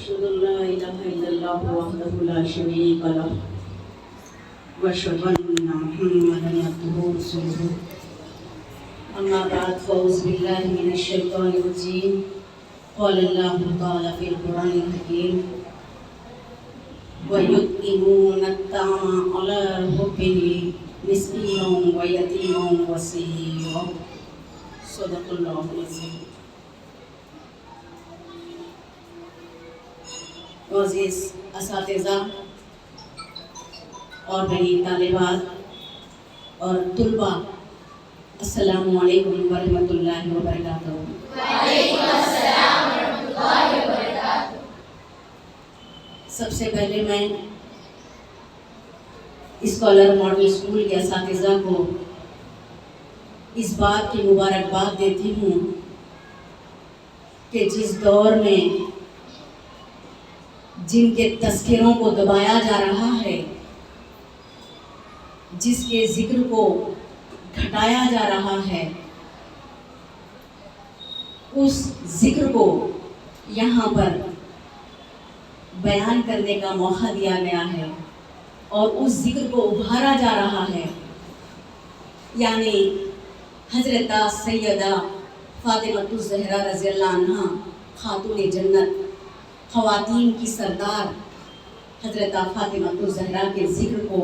أشهد أن لا إله إلا الله وحده لا شريك له وأشهد أن محمدا عبده ورسوله أما بعد فأعوذ بالله من الشيطان الرجيم قال الله تعالى في القرآن الحكيم ويطعمون الطعام على حبه مسكينا ويتيما وأسيرا صدق الله العظيم. معزز اساتذہ اور بڑی طالبات اور طلباء، السلام علیکم ورحمۃ اللہ وبرکاتہ۔ وعلیکم السلام ورحمۃ اللہ وبرکاتہ۔ سب سے پہلے میں اسکالر ماڈل اسکول کے اساتذہ کو اس بات کی مبارکباد دیتی ہوں کہ جس دور میں جن کے تذکروں کو دبایا جا رہا ہے، جس کے ذکر کو گھٹایا جا رہا ہے، اس ذکر کو یہاں پر بیان کرنے کا موقع دیا گیا ہے اور اس ذکر کو ابھارا جا رہا ہے، یعنی حضرت سیدہ فاطمۃ الزہرا رضی اللہ عنہا خاتون جنت، خواتین کی سردار حضرت فاطمۃ الزہرا کے ذکر کو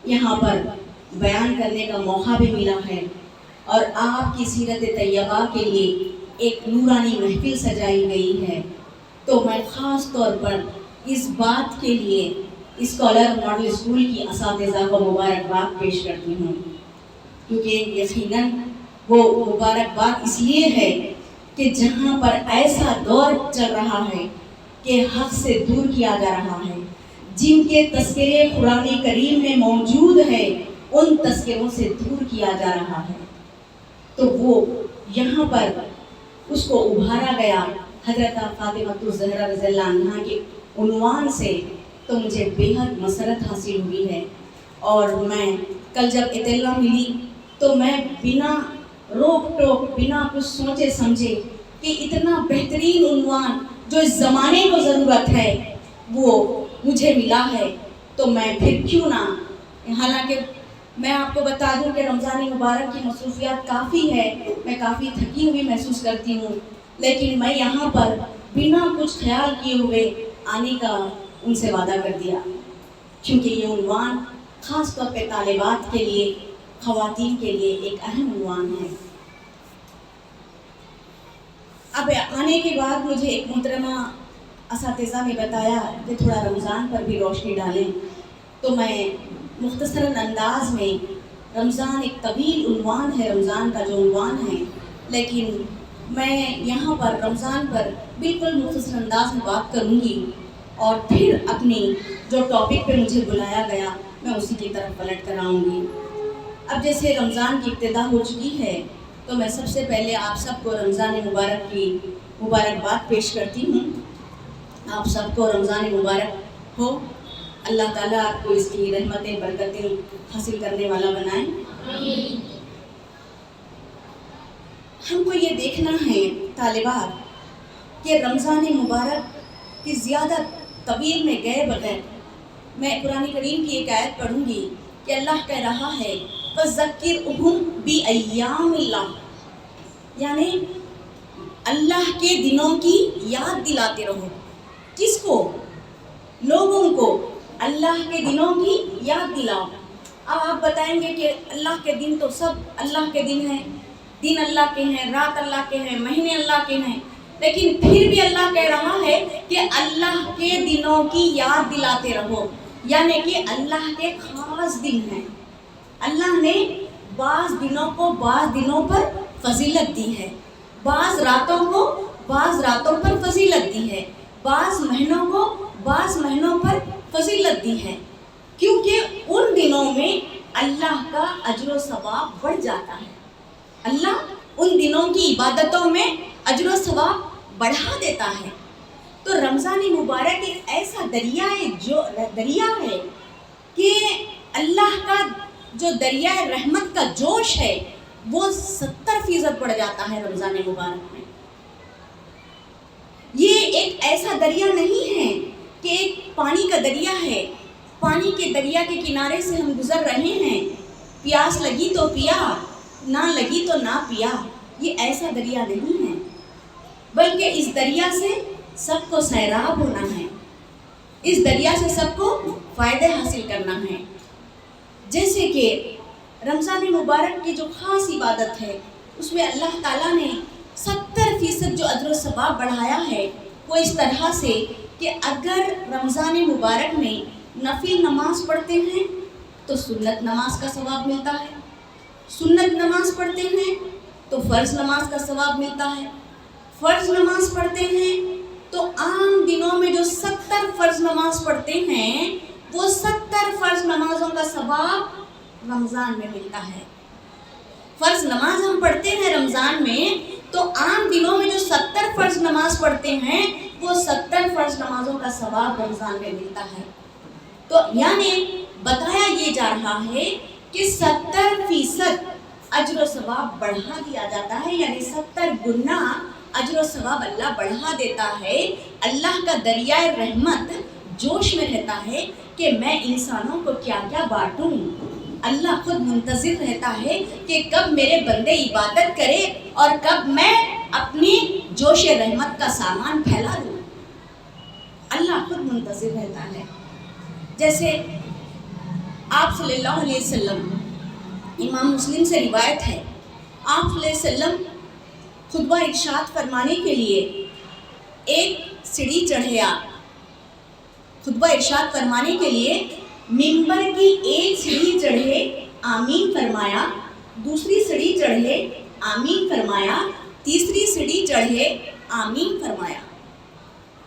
یہاں پر بیان کرنے کا موقع بھی ملا ہے، اور آپ کی سیرت طیبہ کے لیے ایک نورانی محفل سجائی گئی ہے، تو میں خاص طور پر اس بات کے لیے اسکالر ماڈل اسکول کی اساتذہ کو مبارکباد پیش کرتی ہوں، کیونکہ یقیناً وہ مبارکباد اس لیے ہے کہ جہاں پر ایسا دور چل رہا ہے کہ حق سے دور کیا جا رہا ہے، جن کے تذکرے قرآن کریم میں موجود ہے ان تذکروں سے دور کیا جا رہا ہے، تو وہ یہاں پر اس کو ابھارا گیا حضرت فاطمۃ الزہرا رضی اللہ عنہا کے عنوان سے، تو مجھے بےحد مسرت حاصل ہوئی ہے۔ اور میں کل جب اطلاع ملی تو میں بنا روک ٹوک، بنا کچھ سوچے سمجھے کہ اتنا بہترین عنوان جو اس زمانے کو ضرورت ہے وہ مجھے ملا ہے، تو میں پھر کیوں نہ، حالانکہ میں آپ کو بتا دوں کہ رمضان مبارک کی مصروفیات کافی ہے، میں کافی تھکی ہوئی محسوس کرتی ہوں، لیکن میں یہاں پر بنا کچھ خیال کیے ہوئے آنے کا ان سے وعدہ کر دیا، کیونکہ یہ عنوان خاص طور پہ طالبات کے لیے، خواتین کے لیے ایک اہم عنوان ہے۔ اب آنے کے بعد مجھے ایک محترمہ اساتذہ نے بتایا کہ تھوڑا رمضان پر بھی روشنی ڈالیں، تو میں مختصراً انداز میں، رمضان ایک طویل عنوان ہے، رمضان کا جو عنوان ہے، لیکن میں یہاں پر رمضان پر بالکل مختصر انداز میں بات کروں گی، اور پھر اپنی جو ٹاپک پہ مجھے بلایا گیا میں اسی کی طرف پلٹ کر آؤں گی۔ اب جیسے رمضان کی ابتدا ہو چکی ہے، تو میں سب سے پہلے آپ سب کو رمضان مبارک کی مبارکباد پیش کرتی ہوں۔ آپ سب کو رمضان مبارک ہو، اللہ تعالیٰ آپ کو اس کی رحمتیں برکتیں حاصل کرنے والا بنائیں۔ ہم کو یہ دیکھنا ہے طالبات کہ رمضان مبارک کی زیادہ طویل میں گئے بغیر میں قرآن کریم کی ایک آیت پڑھوں گی کہ اللہ کہہ رہا ہے فَذَكِّرْهُمْ بِأَيَّامِ اللَّهِ، یعنی اللہ کے دنوں کی یاد دلاتے رہو۔ کس کو؟ لوگوں کو اللہ کے دنوں کی یاد دلاؤ۔ اب آپ بتائیں گے کہ اللہ کے دن تو سب اللہ کے دن ہیں، دن اللہ کے ہیں، رات اللہ کے ہیں، مہینے اللہ کے ہیں، لیکن پھر بھی اللہ کہہ رہا ہے کہ اللہ کے دنوں کی یاد دلاتے رہو، یعنی کہ اللہ کے خاص دن ہیں۔ اللہ نے بعض دنوں کو بعض دنوں پر فضیلت دی ہے، بعض راتوں کو بعض راتوں پر فضیلت دی ہے، بعض مہینوں کو بعض مہینوں پر فضیلت دی ہے، کیونکہ ان دنوں میں اللہ کا اجر و ثواب بڑھ جاتا ہے، اللہ ان دنوں کی عبادتوں میں اجر و ثواب بڑھا دیتا ہے۔ تو رمضان مبارک ایک ایسا دریا ہے کہ اللہ کا جو دریائے رحمت کا جوش ہے وہ 70% بڑھ جاتا ہے رمضان مبارک میں۔ ایک ایسا دریا نہیں ہے کہ ایک پانی کا دریا ہے، پانی کے دریا کے کنارے سے ہم گزر رہے ہیں، پیاس لگی تو پیا، نہ لگی تو نہ پیا، یہ ایسا دریا نہیں ہے، بلکہ اس دریا سے سب کو سیراب ہونا ہے، اس دریا سے سب کو فائدے حاصل کرنا ہے۔ جیسے کہ رمضان مبارک کی جو خاص عبادت ہے اس میں اللہ تعالیٰ نے 70% جو اجر و ثواب بڑھایا ہے وہ اس طرح سے کہ اگر رمضان مبارک میں نفل نماز پڑھتے ہیں تو سنت نماز کا ثواب ملتا ہے، سنت نماز پڑھتے ہیں تو فرض نماز کا ثواب ملتا ہے، فرض نماز پڑھتے ہیں تو عام دنوں میں جو 70 فرض نماز پڑھتے ہیں وہ 70 فرض نمازوں کا ثواب رمضان میں ملتا ہے۔ فرض نماز ہم پڑھتے ہیں رمضان میں تو عام دنوں میں جو 70 فرض نماز پڑھتے ہیں وہ 70 فرض نمازوں کا ثواب رمضان میں ملتا ہے۔ تو یعنی بتایا یہ جا رہا ہے کہ 70% اجر و ثواب بڑھا دیا جاتا ہے، یعنی 70 گنا اجر و ثواب اللہ بڑھا دیتا ہے۔ اللہ کا دریائے رحمت جوش میں رہتا ہے کہ میں انسانوں کو کیا کیا بانٹوں۔ اللہ خود منتظر رہتا ہے کہ کب میرے بندے عبادت کرے اور کب میں اپنی جوش رحمت کا سامان پھیلا دوں۔ اللہ خود منتظر رہتا ہے۔ جیسے آپ صلی اللہ علیہ وسلم، امام مسلم سے روایت ہے، آپ صلی اللہ علیہ وسلم خطبہ ارشاد فرمانے کے لیے ایک سیڑھی چڑھے، خطبہ ارشاد فرمانے کے لیے ممبر کی ایک سیڑھی چڑھے، آمین فرمایا، دوسری سیڑھی چڑھے، آمین فرمایا، تیسری سیڑھی چڑھے، آمین فرمایا۔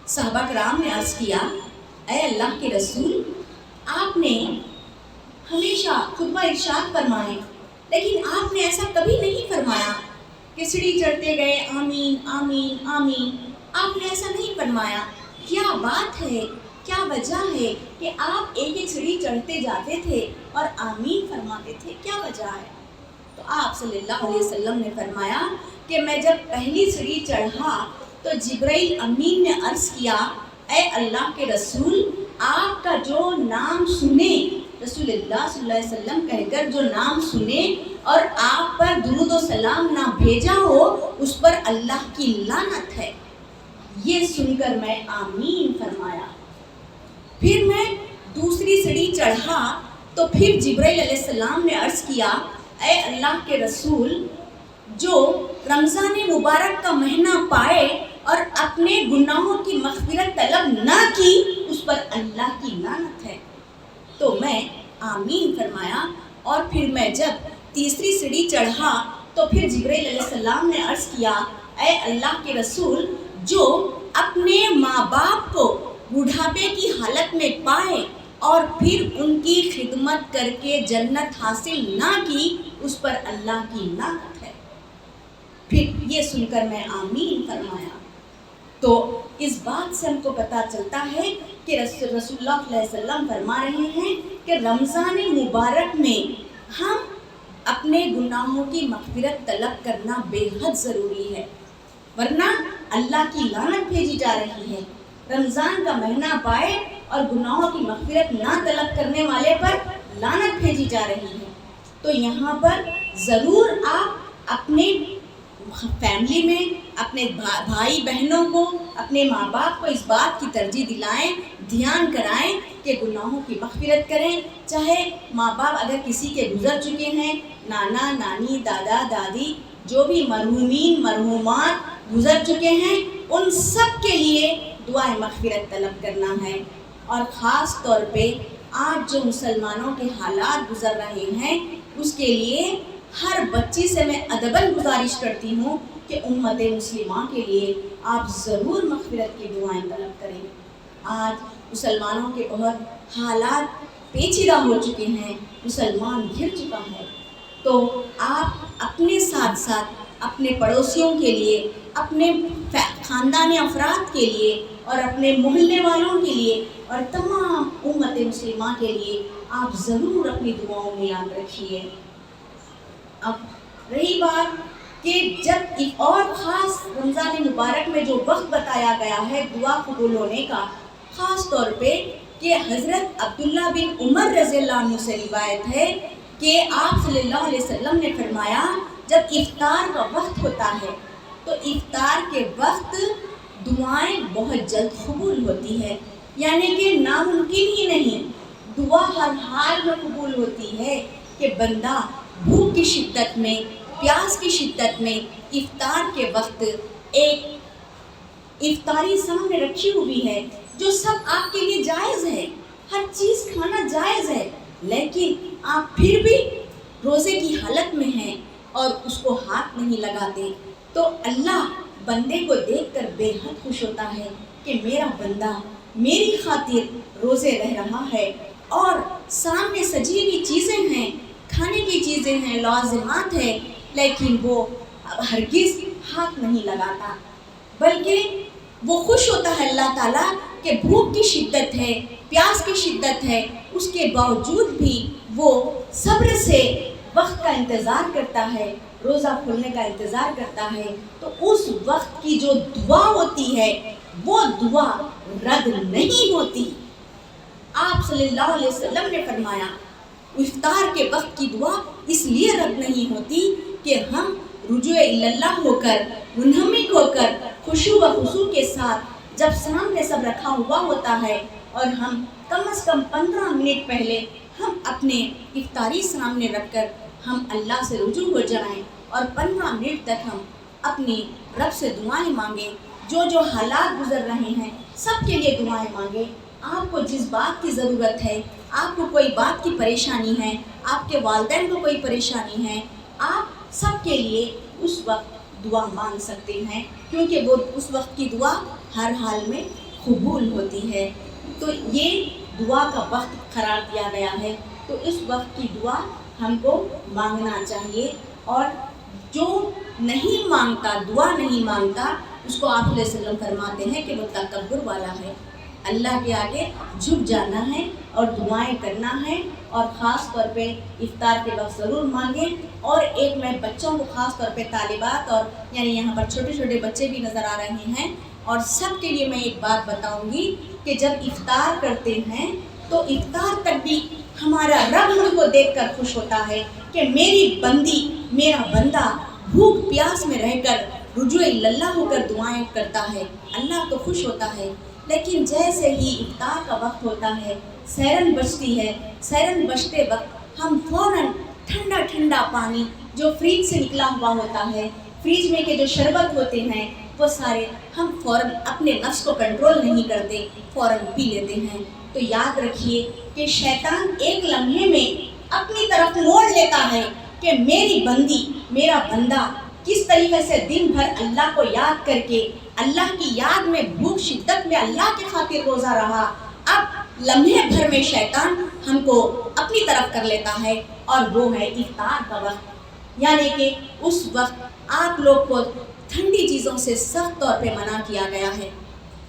صحابہ کرام نے عرض کیا، اے اللہ کے رسول، آپ نے ہمیشہ خطبہ ارشاد فرمائے لیکن آپ نے ایسا کبھی نہیں فرمایا کہ سیڑھی چڑھتے گئے آمین آمین آمین، آپ نے ایسا نہیں فرمایا، کیا بات ہے، کیا وجہ ہے کہ آپ ایک ایک سیڑھی چڑھتے جاتے تھے اور آمین فرماتے تھے، کیا وجہ ہے؟ تو آپ صلی اللہ علیہ وسلم نے فرمایا کہ میں جب پہلی سیڑھی چڑھا تو جبرائیل امین نے عرض کیا، اے اللہ کے رسول، آپ کا جو نام سنے، رسول اللہ صلی اللہ علیہ وسلم کہہ کر جو نام سنے اور آپ پر درود و سلام نہ بھیجا ہو اس پر اللہ کی لعنت ہے۔ یہ سن کر میں آمین فرمایا۔ پھر میں دوسری سیڑھی چڑھا تو پھر جبرائیل علیہ السلام نے عرض کیا، اے اللہ کے رسول، جو رمضان مبارک کا مہینہ پائے اور اپنے گناہوں کی مغفرت طلب نہ کی اس پر اللہ کی لعنت ہے۔ تو میں آمین فرمایا، اور پھر میں جب تیسری سیڑھی چڑھا تو پھر جبرائیل علیہ السلام نے عرض کیا، اے اللہ کے رسول، جو اپنے ماں باپ کو بڑھاپے کی حالت میں پائے اور پھر ان کی خدمت کر کے جنت حاصل نہ کی اس پر اللہ کی لعنت ہے۔ پھر یہ سن کر میں آمین فرمایا۔ تو اس بات سے ہم کو پتہ چلتا ہے کہ رسول اللہ صلی اللہ علیہ وسلم فرما رہے ہیں کہ رمضان مبارک میں ہم اپنے گناہوں کی مغفرت طلب کرنا بے حد ضروری ہے، ورنہ اللہ کی لعنت بھیجی جا رہی ہے۔ رمضان کا مہینہ پائے اور گناہوں کی مغفرت نہ طلب کرنے والے پر لعنت بھیجی جا رہی ہے۔ تو یہاں پر ضرور آپ اپنے فیملی میں اپنے بھائی بہنوں کو، اپنے ماں باپ کو اس بات کی ترجیح دلائیں، دھیان کرائیں کہ گناہوں کی مغفرت کریں۔ چاہے ماں باپ اگر کسی کے گزر چکے ہیں، نانا نانی دادا دادی جو بھی مرحومین مرحومات گزر چکے ہیں ان سب کے لیے دعائیں مغفرت طلب کرنا ہے۔ اور خاص طور پہ آج جو مسلمانوں کے حالات گزر رہے ہیں اس کے لیے ہر بچی سے میں ادباً گزارش کرتی ہوں کہ امت مسلمہ کے لیے آپ ضرور مغفرت کی دعائیں طلب کریں۔ آج مسلمانوں کے بہت حالات پیچیدہ ہو چکے ہیں، مسلمان گھر چکا ہے، تو آپ اپنے ساتھ ساتھ اپنے پڑوسیوں کے لیے، اپنے خاندانی افراد کے لیے اور اپنے محلے والوں کے لیے اور تمام امت مسلمہ کے لیے آپ ضرور اپنی دعاؤں میں یاد رکھیے۔ اب رہی بات کہ جب ایک اور خاص رمضان مبارک میں جو وقت بتایا گیا ہے دعا قبول ہونے کا، خاص طور پہ کہ حضرت عبداللہ بن عمر رضی اللہ عنہ سے روایت ہے کہ آپ صلی اللہ علیہ وسلم نے فرمایا جب افطار کا وقت ہوتا ہے تو افطار کے وقت دعائیں بہت جلد قبول ہوتی ہے، یعنی کہ ناممکن ہی نہیں، دعا ہر حال میں قبول ہوتی ہے کہ بندہ بھوک کی شدت میں، پیاس کی شدت میں افطار کے وقت ایک افطاری سامنے رکھی ہوئی ہے جو سب آپ کے لیے جائز ہے، ہر چیز کھانا جائز ہے، لیکن آپ پھر بھی روزے کی حالت میں ہیں اور اس کو ہاتھ نہیں لگاتے، تو اللہ بندے کو دیکھ کر بے حد خوش ہوتا ہے کہ میرا بندہ میری خاطر روزے رہ رہا ہے، اور سامنے سجی ہوئی چیزیں ہیں، کھانے کی چیزیں ہیں، لازمات ہیں، لیکن وہ ہرگز ہاتھ نہیں لگاتا، بلکہ وہ خوش ہوتا ہے اللہ تعالیٰ کہ بھوک کی شدت ہے، پیاس کی شدت ہے، اس کے باوجود بھی وہ صبر سے وقت کا انتظار کرتا ہے، روزہ کھولنے کا انتظار کرتا ہے، تو اس وقت کی جو دعا ہوتی ہے وہ دعا رد نہیں ہوتی۔ آپ صلی اللہ علیہ وسلم نے فرمایا افطار کے وقت کی دعا اس لیے رد نہیں ہوتی کہ ہم رجوع اللہ ہو کر، منہمک ہو کر، خشوع و خضوع کے ساتھ جب سامنے سب رکھا ہوا ہوتا ہے اور ہم کم از کم 15 منٹ پہلے ہم اپنے افطاری سامنے رکھ کر ہم اللہ سے رجوع ہو جائیں اور 15 منٹ تک ہم اپنی رب سے دعائیں مانگیں، جو حالات گزر رہے ہیں سب کے لیے دعائیں مانگیں، آپ کو جس بات کی ضرورت ہے، آپ کو کوئی بات کی پریشانی ہے، آپ کے والدین کو کوئی پریشانی ہے، آپ سب کے لیے اس وقت دعا مانگ سکتے ہیں، کیونکہ وہ اس وقت کی دعا ہر حال میں قبول ہوتی ہے۔ تو یہ دعا کا وقت قرار دیا گیا ہے، تو اس وقت کی دعا ہم کو مانگنا چاہیے، اور جو نہیں مانگتا، دعا نہیں مانگتا، اس کو آپ علیہ وسلم فرماتے ہیں کہ وہ تکبر والا ہے، اللہ کے آگے جھک جانا ہے اور دعائیں کرنا ہے، اور خاص طور پہ افطار کے وقت ضرور مانگیں۔ اور ایک میں بچوں کو خاص طور پہ طالبات اور یعنی یہاں پر چھوٹے چھوٹے بچے بھی نظر آ رہے ہیں، اور سب کے لیے میں ایک بات بتاؤں گی کہ جب افطار کرتے ہیں تو افطار تک بھی ہمارا رب ہم کو دیکھ کر خوش ہوتا ہے کہ میری بندی، میرا بندہ بھوک پیاس میں رہ کر رجوع اللہ ہو کر دعائیں کرتا ہے، اللہ تو خوش ہوتا ہے۔ لیکن جیسے ہی افطار کا وقت ہوتا ہے، سیرن بجتی ہے، سیرن بجتے وقت ہم فوراً ٹھنڈا ٹھنڈا پانی جو فریج سے نکلا ہوا ہوتا ہے، فریج میں کے جو شربت ہوتے ہیں وہ سارے ہم فوراً اپنے نفس کو کنٹرول نہیں کرتے، فوراً پی لیتے ہیں۔ تو یاد رکھیے کہ شیطان ایک لمحے میں اپنی طرف موڑ لیتا ہے کہ میری بندی، میرا بندہ کس طریقے سے دن بھر اللہ کو یاد کر کے، اللہ کی یاد میں بھوک شدت میں اللہ کے خاطر روزہ رہا، اب لمحے بھر میں شیطان ہم کو اپنی طرف کر لیتا ہے، اور وہ ہے افطار کا وقت، یعنی کہ اس وقت آپ لوگ کو ٹھنڈی چیزوں سے سخت طور پہ منع کیا گیا ہے،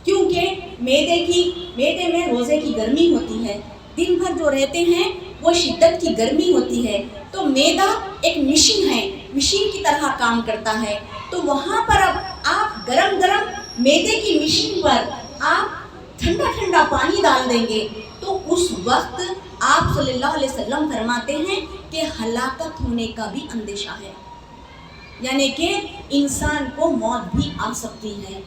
کیونکہ معدے میں روزے کی گرمی ہوتی ہے، دن بھر جو رہتے ہیں وہ شدت کی گرمی ہوتی ہے، تو معدہ ایک مشین ہے، مشین کی طرح کام کرتا ہے، تو وہاں پر اب آپ گرم معدے کی مشین پر آپ ٹھنڈا ٹھنڈا پانی ڈال دیں گے تو اس وقت آپ صلی اللہ علیہ وسلم فرماتے ہیں کہ ہلاکت ہونے کا بھی اندیشہ ہے، یعنی کہ انسان کو موت بھی آ سکتی ہے۔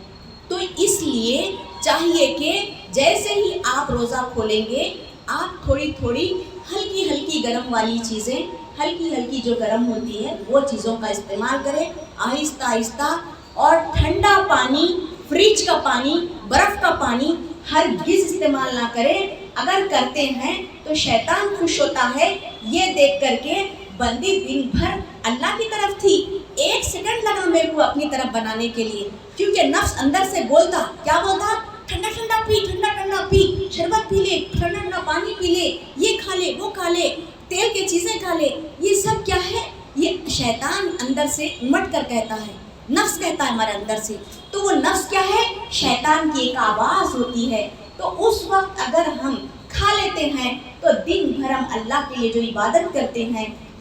تو اس لیے چاہیے کہ جیسے ہی آپ روزہ کھولیں گے آپ تھوڑی تھوڑی ہلکی گرم والی چیزیں، ہلکی جو گرم ہوتی ہے وہ چیزوں کا استعمال کریں، آہستہ آہستہ، اور ٹھنڈا پانی، فریج کا پانی، برف کا پانی ہرگز استعمال نہ کریں، اگر کرتے ہیں تو شیطان خوش ہوتا ہے یہ دیکھ کر کہ بندی دن بھر اللہ کی طرف تھی، 1 سیکنڈ لگا میرے کو اپنی طرف بنانے کے لیے، کیونکہ نفس اندر سے بولتا، کیا بولتا؟ ٹھنڈا ٹھنڈا پی، شربت پی لے، ٹھنڈا ٹھنڈا پانی پی لے، یہ کھا لے، وہ کھا لے، تیل کی چیزیں کھا لے، یہ سب کیا ہے؟ یہ شیطان اندر سے امٹ کر کہتا ہے، نفس کہتا ہے ہمارے اندر سے، تو وہ نفس کیا ہے؟ شیطان کی ایک آواز ہوتی ہے، تو اس وقت اگر ہم کھا لیتے ہیں تو دن بھر ہم اللہ کے لیے جو عبادت کرتے ہیں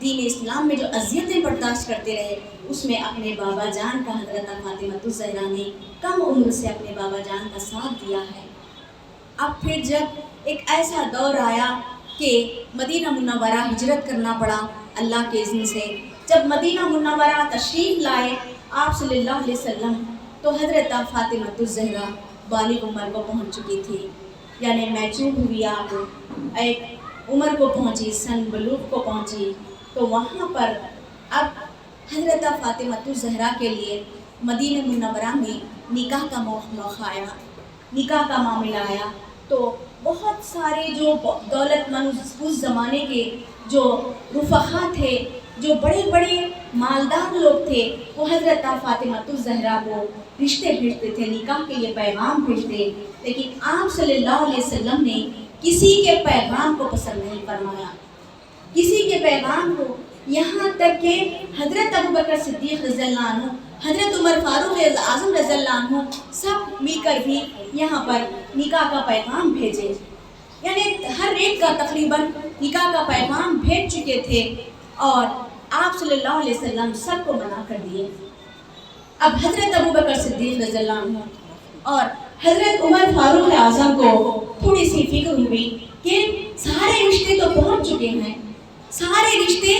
دین اسلام میں جو اذیتیں برداشت کرتے رہے، اس میں اپنے بابا جان کا حضرت فاطمہ الزہرا نے کم عمر سے اپنے بابا جان کا ساتھ دیا ہے۔ اب پھر جب ایک ایسا دور آیا کہ مدینہ منورہ ہجرت کرنا پڑا اللہ کے اذن سے، جب مدینہ منورہ تشریف لائے آپ صلی اللہ علیہ وسلم، تو حضرت فاطمہ الزہرا بالغ عمر کو پہنچ چکی تھی، یعنی میچور ہوئی، آپ ایک عمر کو پہنچی، سن بلوغ کو پہنچی۔ تو وہاں پر اب حضرت فاطمہ الزہرا کے لیے مدینہ منورہ میں نکاح کا موقع آیا، نکاح کا معاملہ آیا، تو بہت سارے جو دولت مند اس زمانے کے جو رفقا تھے، جو بڑے بڑے مالدار لوگ تھے، وہ حضرت فاطمہ الزہرا کو رشتے بھیجتے تھے، نکاح کے لیے پیغام بھیجتے، لیکن آپ صلی اللہ علیہ وسلم نے کسی کے پیغام کو پسند نہیں فرمایا، کسی کے پیغام کو، یہاں تک کہ حضرت ابوبکر صدیق رضی اللہ عنہ، حضرت عمر فاروق اعظم رضی اللہ عنہ سب مل کر بھی یہاں پر نکاح کا پیغام بھیجے، یعنی ہر ایک کا تقریباً نکاح کا پیغام بھیج چکے تھے، اور آپ صلی اللہ علیہ وسلم سب کو منع کر دیے۔ اب حضرت ابوبکر صدیق رضی اللہ عنہ اور حضرت عمر فاروق اعظم کو تھوڑی سی فکر ہوئی کہ سارے رشتے تو پہنچ چکے ہیں، سارے رشتے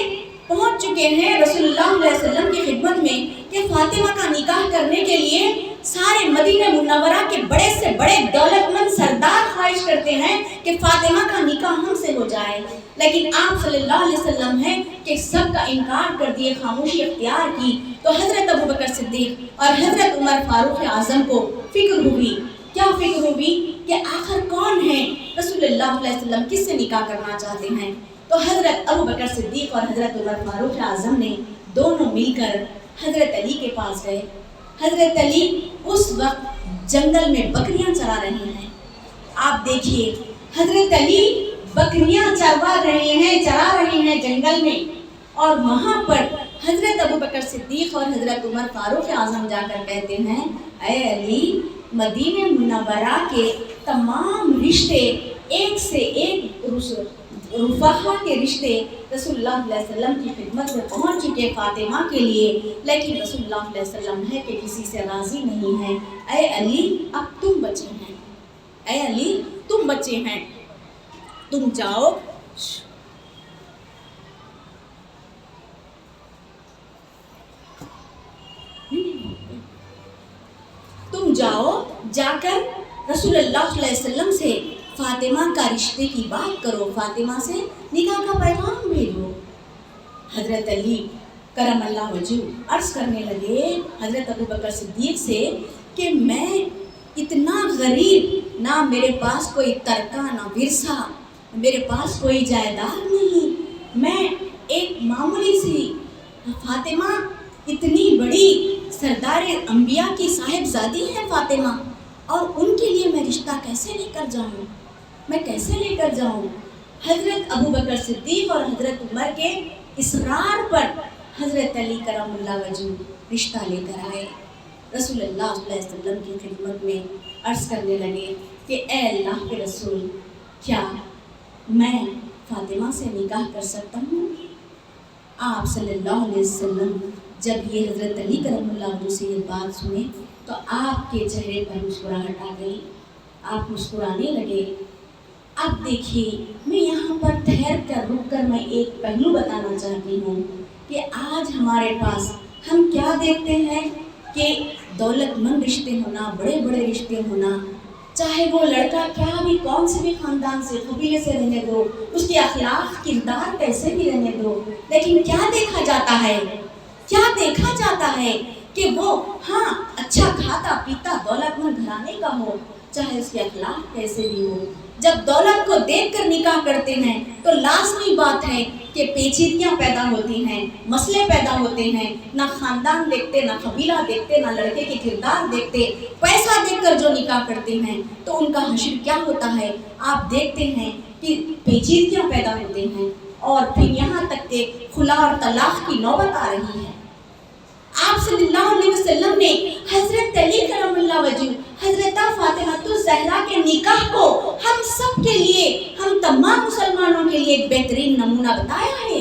پہنچ چکے ہیں رسول اللہ علیہ وسلم کی خدمت میں کہ فاطمہ کا نکاح کرنے کے لیے سارے مدینہ منورہ کے بڑے سے بڑے دولت مند سردار خواہش کرتے ہیں کہ فاطمہ کا نکاح ہم سے ہو جائے، لیکن آپ صلی اللہ علیہ وسلم ہیں کہ سب کا انکار کر دیے، خاموشی اختیار کی۔ تو حضرت ابوبکر صدیق اور حضرت عمر فاروق اعظم کو فکر ہوئی، کیا فکر ہوئی کہ آخر کون ہے رسول اللہ علیہ وسلم کس سے نکاح کرنا چاہتے ہیں۔ تو حضرت ابوبکر صدیق اور حضرت عمر فاروق اعظم نے دونوں مل کر حضرت علی کے پاس گئے۔ حضرت علی اس وقت جنگل میں بکریاں چرا رہے ہیں، آپ دیکھیے حضرت علی بکریاں چرا رہے ہیں جنگل میں، اور وہاں پر حضرت ابوبکر صدیق اور حضرت عمر فاروق اعظم جا کر کہتے ہیں، اے علی، مدینہ منورہ کے تمام رشتے ایک سے ایک رفقا کے رشتے رسول اللہ علیہ وسلم کی خدمت میں پہنچ چکے فاطمہ کے لیے، لیکن رسول اللہ علیہ وسلم ہے کہ کسی سے راضی نہیں ہے۔ اے علی، اب تم بچے ہیں، اے علی تم بچے ہیں، تم جاؤ جا کر رسول اللہ صلی اللہ علیہ وسلم سے فاطمہ کا رشتے کی بات کرو، فاطمہ سے نکاح کا پیغام بھیجو۔ حضرت علی کرم اللہ وجہ عرض کرنے لگے حضرت ابوبکر صدیق سے کہ میں اتنا غریب، نہ میرے پاس کوئی ترکہ نہ ورثہ، میرے پاس کوئی جائیداد نہیں، میں ایک معمولی سی، فاطمہ اتنی بڑی سردار انبیاء کی صاحبزادی ہے فاطمہ، اور ان کے لیے میں رشتہ کیسے لے کر جاؤں، میں کیسے لے کر جاؤں۔ حضرت ابوبکر صدیق اور حضرت عمر کے اصرار پر حضرت علی کرم اللہ وجہ رشتہ لے کر آئے، رسول اللہ صلی اللہ علیہ وسلم کی خدمت میں عرض کرنے لگے کہ اے اللہ کے رسول، کیا میں فاطمہ سے نکاح کر سکتا ہوں؟ آپ صلی اللہ علیہ وسلم جب یہ حضرت علی کرم اللہ وجہ سے یہ بات سنے تو آپ کے چہرے پر مسکراہٹ آ گئی، آپ مسکرانے لگے۔ اب دیکھیے، میں یہاں پر ٹھہر کر رک کر میں ایک پہلو بتانا چاہتی ہوں کہ آج ہمارے پاس ہم کیا دیکھتے ہیں کہ دولت مند رشتے ہونا، بڑے بڑے رشتے ہونا، چاہے وہ لڑکا کیا بھی کون سے بھی خاندان سے، قبیلے سے رہنے دو، اس کے اخلاق کردار کیسے بھی رہنے دو، لیکن کیا دیکھا جاتا ہے، کیا دیکھا جاتا ہے کہ وہ ہاں اچھا کھاتا پیتا دولت مند گھرانے کا ہو، چاہے اس کے اخلاق کیسے بھی ہو۔ جب دولت کو دیکھ کر نکاح کرتے ہیں تو لازمی بات ہے کہ پیچیدگیاں پیدا ہوتی ہیں، مسئلے پیدا ہوتے ہیں، نہ خاندان دیکھتے، نہ قبیلہ دیکھتے، نہ لڑکے کے کردار دیکھتے، پیسہ دیکھ کر جو نکاح کرتے ہیں تو ان کا حشر کیا ہوتا ہے، آپ دیکھتے ہیں کہ پیچیدگیاں پیدا ہوتے ہیں، اور پھر یہاں تک کہ خلا اور طلاق کی نوبت آ رہی ہے۔ آپ صلی اللہ علیہ وسلم نے حضرت علی کرم اللہ وجہ، حضرت فاطمہ الزہرا کے نکاح کو ہم سب کے لیے، ہم تمام مسلمانوں کے لیے ایک بہترین نمونہ بتایا ہے۔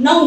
9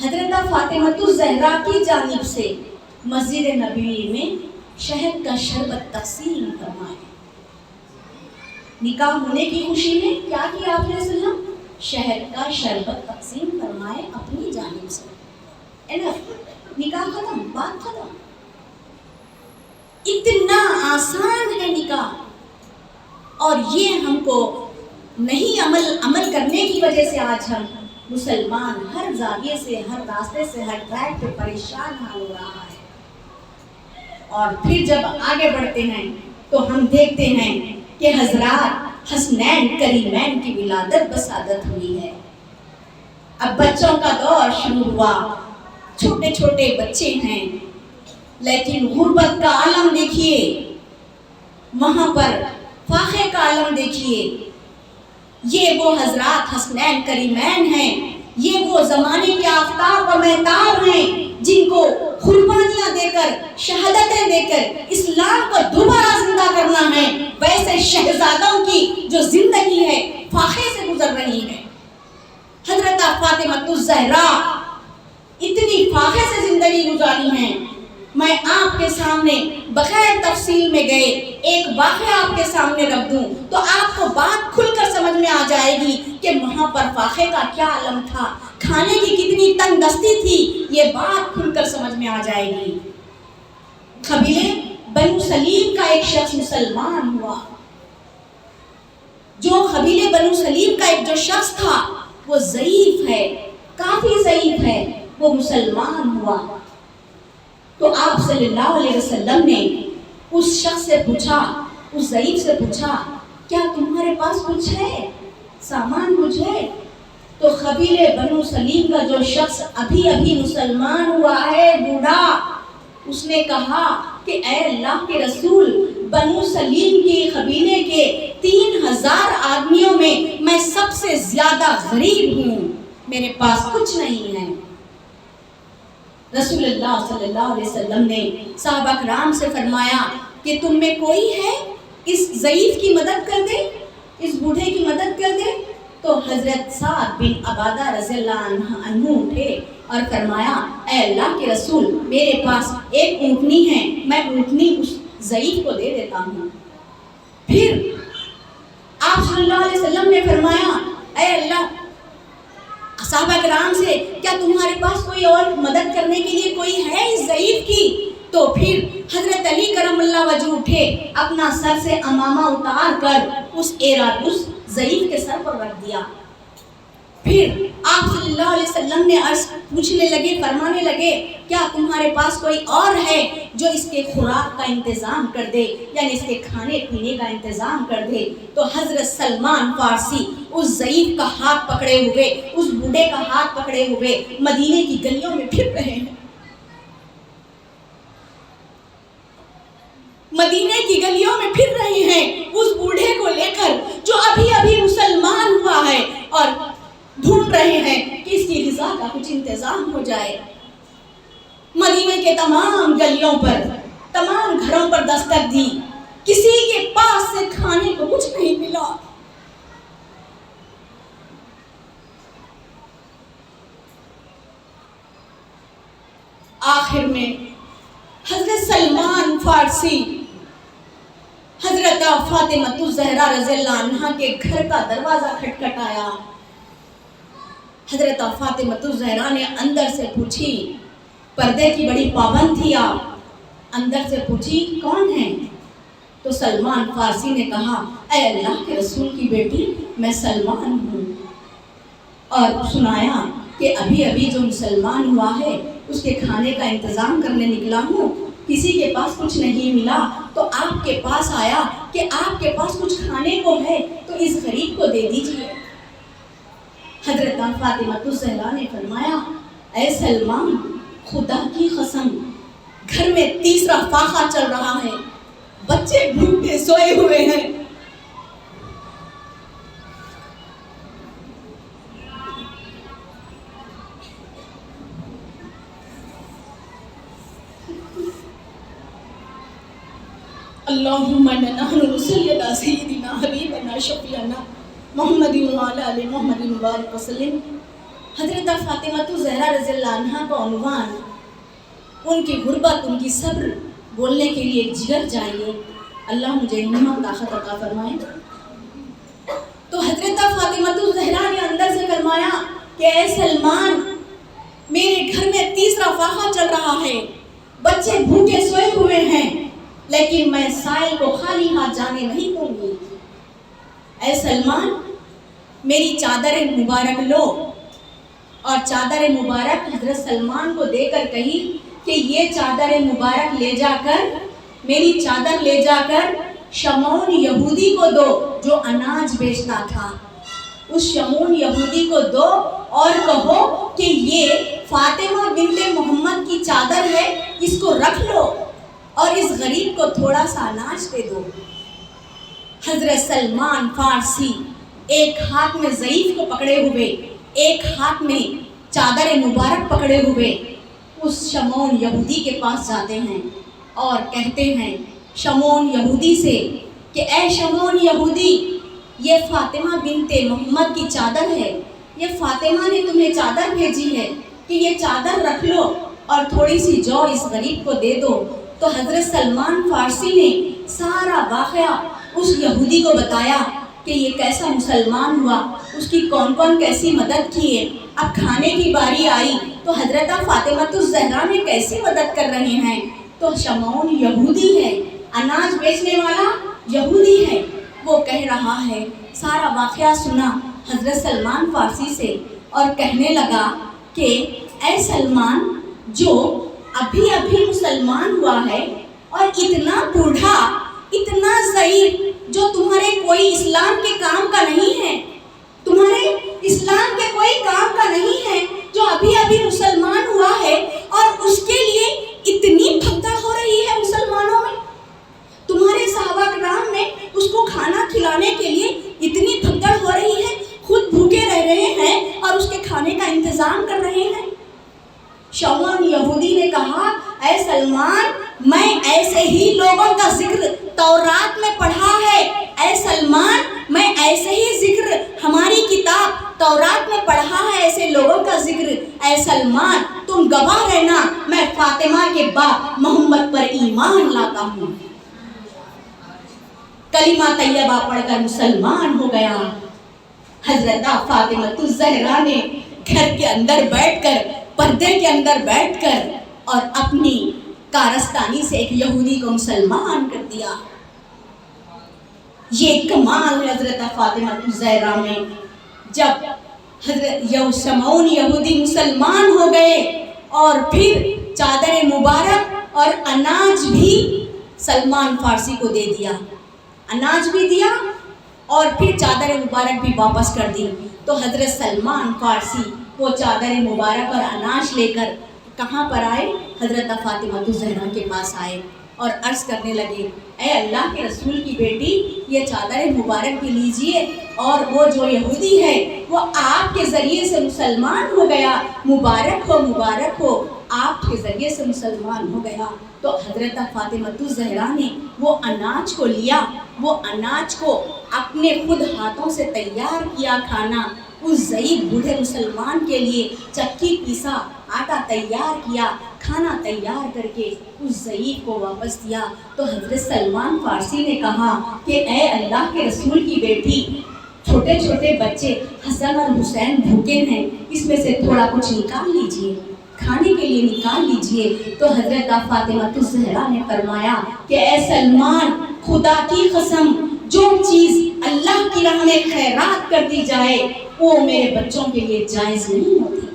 حضرت فاطمہ الزہرا کی جانب سے مسجد نبوی میں شہد کا شربت تقسیم فرمائے۔ نکاح ہونے کی خوشی میں کیا کیا آپ نے وسلم؟ شہد کا شربت تقسیم فرمائے اپنی جانب سے۔ نکاح ختم، بات ختم۔ اتنا آسان ہے نکاح، اور یہ ہم کو نہیں عمل کرنے کی وجہ سے آج ہم مسلمان ہر زاویے سے، ہر راستے سے، ہر ٹریک پہ پریشان حال ہو رہا ہے۔ اور پھر جب آگے بڑھتے ہیں تو ہم دیکھتے ہیں کہ حضرات حسنین کریمین کی ولادت بسادت ہوئی ہے۔ اب بچوں کا دور شروع ہوا، چھوٹے چھوٹے بچے ہیں، لیکن غربت کا عالم دیکھیے، وہاں پر فاقے کا عالم دیکھیے۔ یہ وہ حضرات حسنین کریمین ہیں، یہ وہ زمانے کے آفتاب و مہتاب ہیں جن کو قربانیاں دے کر، شہادتیں دے کر اسلام کو دوبارہ زندہ کرنا ہے۔ ویسے شہزادوں کی جو زندگی ہے فاقے سے گزر رہی ہے۔ حضرت فاطمہ الزہرا اتنی فاقے سے زندگی گزاری ہیں۔ میں آپ کے سامنے بغیر تفصیل میں گئے ایک واقعہ آپ کے سامنے رکھ دوں تو آپ کو بات کھل کر سمجھ میں آ جائے گی کہ وہاں پر فاقے کا کیا عالم تھا، کھانے کی کتنی تنگ دستی تھی، یہ بات کھل کر سمجھ میں آ جائے گی۔ قبیلے بنو سلیم کا ایک شخص مسلمان ہوا۔ جو قبیلے بنو سلیم کا ایک جو شخص تھا وہ ضعیف ہے، کافی ضعیف ہے، وہ مسلمان ہوا۔ تو آپ صلی اللہ علیہ وسلم نے اس شخص سے پوچھا، اس ضعیف سے پوچھا، کیا تمہارے پاس کچھ ہے، سامان کچھ ہے؟ تو قبیلے بنو سلیم کا جو شخص ابھی مسلمان ہوا ہے، بوڑھا، اس نے کہا کہ اے اللہ کے رسول، بنو سلیم کی قبیلے کے 3000 آدمیوں میں سب سے زیادہ غریب ہوں، میرے پاس کچھ نہیں ہے۔ رسول اللہ صلی اللہ علیہ وسلم نے صحابہ کرام سے فرمایا کہ تم میں کوئی ہے اس ضعیف کی مدد کر دے، اس بوڑھے کی مدد کر دے؟ تو حضرت سعد بن عبادہ رضی اللہ عنہ اٹھے اور فرمایا اے اللہ کے رسول، میرے پاس ایک اونٹنی ہے، میں اونٹنی اس ضعیف کو دے دیتا ہوں۔ پھر آپ صلی اللہ علیہ وسلم نے فرمایا اے اللہ، صحابہ کرام سے کیا تمہارے پاس کوئی اور مدد کرنے کے لیے کوئی ہے اس ضعیف کی؟ تو پھر حضرت علی کرم اللہ وجہ اٹھے، اپنا سر سے امامہ اتار کر اس ضعیف کے سر پر رکھ دیا۔ پھر آپ صلی اللہ علیہ وسلم نے عرض پوچھنے لگے، فرمانے لگے کیا تمہارے پاس کوئی اور ہے جو اس کے خوراک کا انتظام کر دے، یعنی اس کے کھانے پینے کا انتظام کر دے؟ تو حضرت سلمان فارسی اس ضعیف کا ہاتھ پکڑے ہوئے، اس بوڑھے کا ہاتھ پکڑے ہوئے مدینے کی گلیوں میں پھر رہے ہیں، مدینے کی گلیوں میں پھر رہے ہیں اس بوڑھے کو لے کر جو ابھی مسلمان ہوا ہے، اور ڈھونڈ رہے ہیں کہ اس کی غذا کا کچھ انتظام ہو جائے۔ مدینے کے تمام گلیوں پر، تمام گھروں پر دستک دی، کسی کے پاس سے کھانے کو کچھ نہیں ملا۔ آخر میں حضرت سلمان فارسی حضرت فاطمہ الزہرا رضی اللہ عنہا کے گھر کا دروازہ کھٹکھٹایا۔ حضرت فاطمہ الزہرا نے اندر سے پوچھی، پردے کی بڑی پابند تھی آپ، اندر سے پوچھی کون ہے؟ تو سلمان فارسی نے کہا اے اللہ کے رسول کی بیٹی، میں سلمان ہوں، اور سنایا کہ ابھی جو مسلمان ہوا ہے اس کے کھانے کا انتظام کرنے نکلا ہوں، کسی کے پاس کچھ نہیں ملا تو آپ کے پاس آیا کہ آپ کے پاس کچھ کھانے کو ہے تو اس غریب کو دے دیجئے۔ حضرت فاطمہ الزہرا نے فرمایا اے سلمان، خدا کی قسم، گھر میں تیسرا فاقہ چل رہا ہے، بچے بھوکے سوئے ہوئے ہیں، اللہم نحن نصلی علی سیدنا حبیبنا شفیعنا محمد وعلی آل محمد وبارک وسلم۔ حضرت فاطمہ زہرا رضی اللہ عنہا کا عنوان ان کی غربت، ان کی صبر بولنے کے لیے جگر چاہیے. اللہ مجھے ہمت طاقت عطا فرمائے. تو حضرت فاطمہ زہرا نے اندر سے فرمایا کہ اے سلمان، میرے گھر میں تیسرا فاقہ چل رہا ہے، بچے بھوکے سوئے ہوئے ہیں، لیکن میں سائل کو خالی ہاتھ جانے نہیں دوں گی. اے سلمان، میری چادر مبارک لو. اور چادر مبارک حضرت سلمان کو دے کر کہی کہ یہ چادر مبارک لے جا کر، میری چادر لے جا کر شمعون یہودی کو دو جو اناج بیچتا تھا. اس شمعون یہودی کو دو اور کہو کہ یہ فاطمہ بنت محمد کی چادر ہے، اس کو رکھ لو اور اس غریب کو تھوڑا سا اناج دے دو. حضرت سلمان فارسی ایک ہاتھ میں ضعیف کو پکڑے ہوئے، ایک ہاتھ میں چادر مبارک پکڑے ہوئے اس شمعون یہودی کے پاس جاتے ہیں اور کہتے ہیں شمعون یہودی سے کہ اے شمعون یہودی، یہ فاطمہ بنت محمد کی چادر ہے، یہ فاطمہ نے تمہیں چادر بھیجی ہے کہ یہ چادر رکھ لو اور تھوڑی سی جو اس غریب کو دے دو. تو حضرت سلمان فارسی نے سارا واقعہ اس یہودی کو بتایا کہ یہ کیسا مسلمان ہوا، اس کی کون کون کیسی مدد کیے. اب کھانے کی باری آئی تو حضرت فاطمہ زہرا میں کیسی مدد کر رہے ہیں. تو شمعون یہودی ہے، اناج بیچنے والا یہودی ہے، وہ کہہ رہا ہے. سارا واقعہ سنا حضرت سلمان فارسی سے اور کہنے لگا کہ اے سلمان، جو ابھی ابھی مسلمان ہوا ہے اور اتنا بوڑھا، اتنا ضعیف، جو تمہارے کوئی اسلام کے کام کا نہیں ہے، تمہارے اسلام کے کوئی کام کا نہیں ہے، جو ابھی ابھی مسلمان ہوا ہے اور اس کے لیے اتنی بھگدڑ ہو رہی ہے مسلمانوں میں، تمہارے صحابہ کرام میں اس کو کھانا کھلانے کے لیے اتنی بھگدڑ ہو رہی ہے، خود بھوکے رہ رہے ہیں اور اس کے کھانے کا انتظام کر رہے ہیں. شمعون یہودی نے کہا اے سلمان، میں ایسے ہی لوگوں کا ذکر تورات میں پڑھا ہے. اے سلمان، میں ایسے ہی ذکر ہماری کتاب تورات میں پڑھا ہے، ایسے لوگوں کا ذکر. اے سلمان، تم گواہ رہنا، میں فاطمہ کے باپ محمد پر ایمان لاتا ہوں. کلمہ طیبہ پڑھ کر مسلمان ہو گیا. حضرت فاطمہ زہرا نے گھر کے اندر بیٹھ کر، پردے کے اندر بیٹھ کر اور اپنی کارستانی سے ایک یہودی کو مسلمان کر دیا. یہ کمال ہے حضرت فاطمہ زہرا میں. جب حضرت شمعون یہودی مسلمان ہو گئے اور پھر چادر مبارک اور اناج بھی سلمان فارسی کو دے دیا، اناج بھی دیا اور پھر چادر مبارک بھی واپس کر دی. تو حضرت سلمان فارسی وہ چادر مبارک اور اناج لے کر کہاں پر آئے؟ حضرت فاطمہ زہرا کے پاس آئے اور عرض کرنے لگے اے اللہ کے رسول کی بیٹی، یہ چادر مبارک بھی لیجئے، اور وہ جو یہودی ہے وہ آپ کے ذریعے سے مسلمان ہو گیا، مبارک ہو مبارک ہو، آپ کے ذریعے سے مسلمان ہو گیا. تو حضرت فاطمہ زہرا نے وہ اناج کو لیا، وہ اناج کو اپنے خود ہاتھوں سے تیار کیا کھانا، اس ضعیف بوڑھے مسلمان کے لیے چکی پیسا آٹا تیار کیا، کھانا تیار کر کے اس ضعیف کو واپس دیا. تو حضرت سلمان فارسی نے کہا کہ اے اللہ کے رسول کی بیٹی، چھوٹے چھوٹے بچے حسن اور حسین بھوکے ہیں، اس میں سے تھوڑا کچھ نکال لیجئے، کھانے کے لیے نکال لیجئے. تو حضرت فاطمہ زہرا نے فرمایا کہ اے سلمان، خدا کی قسم، جو چیز اللہ کی راہ میں خیرات کر دی جائے وہ میرے بچوں کے لیے جائز نہیں ہوتی.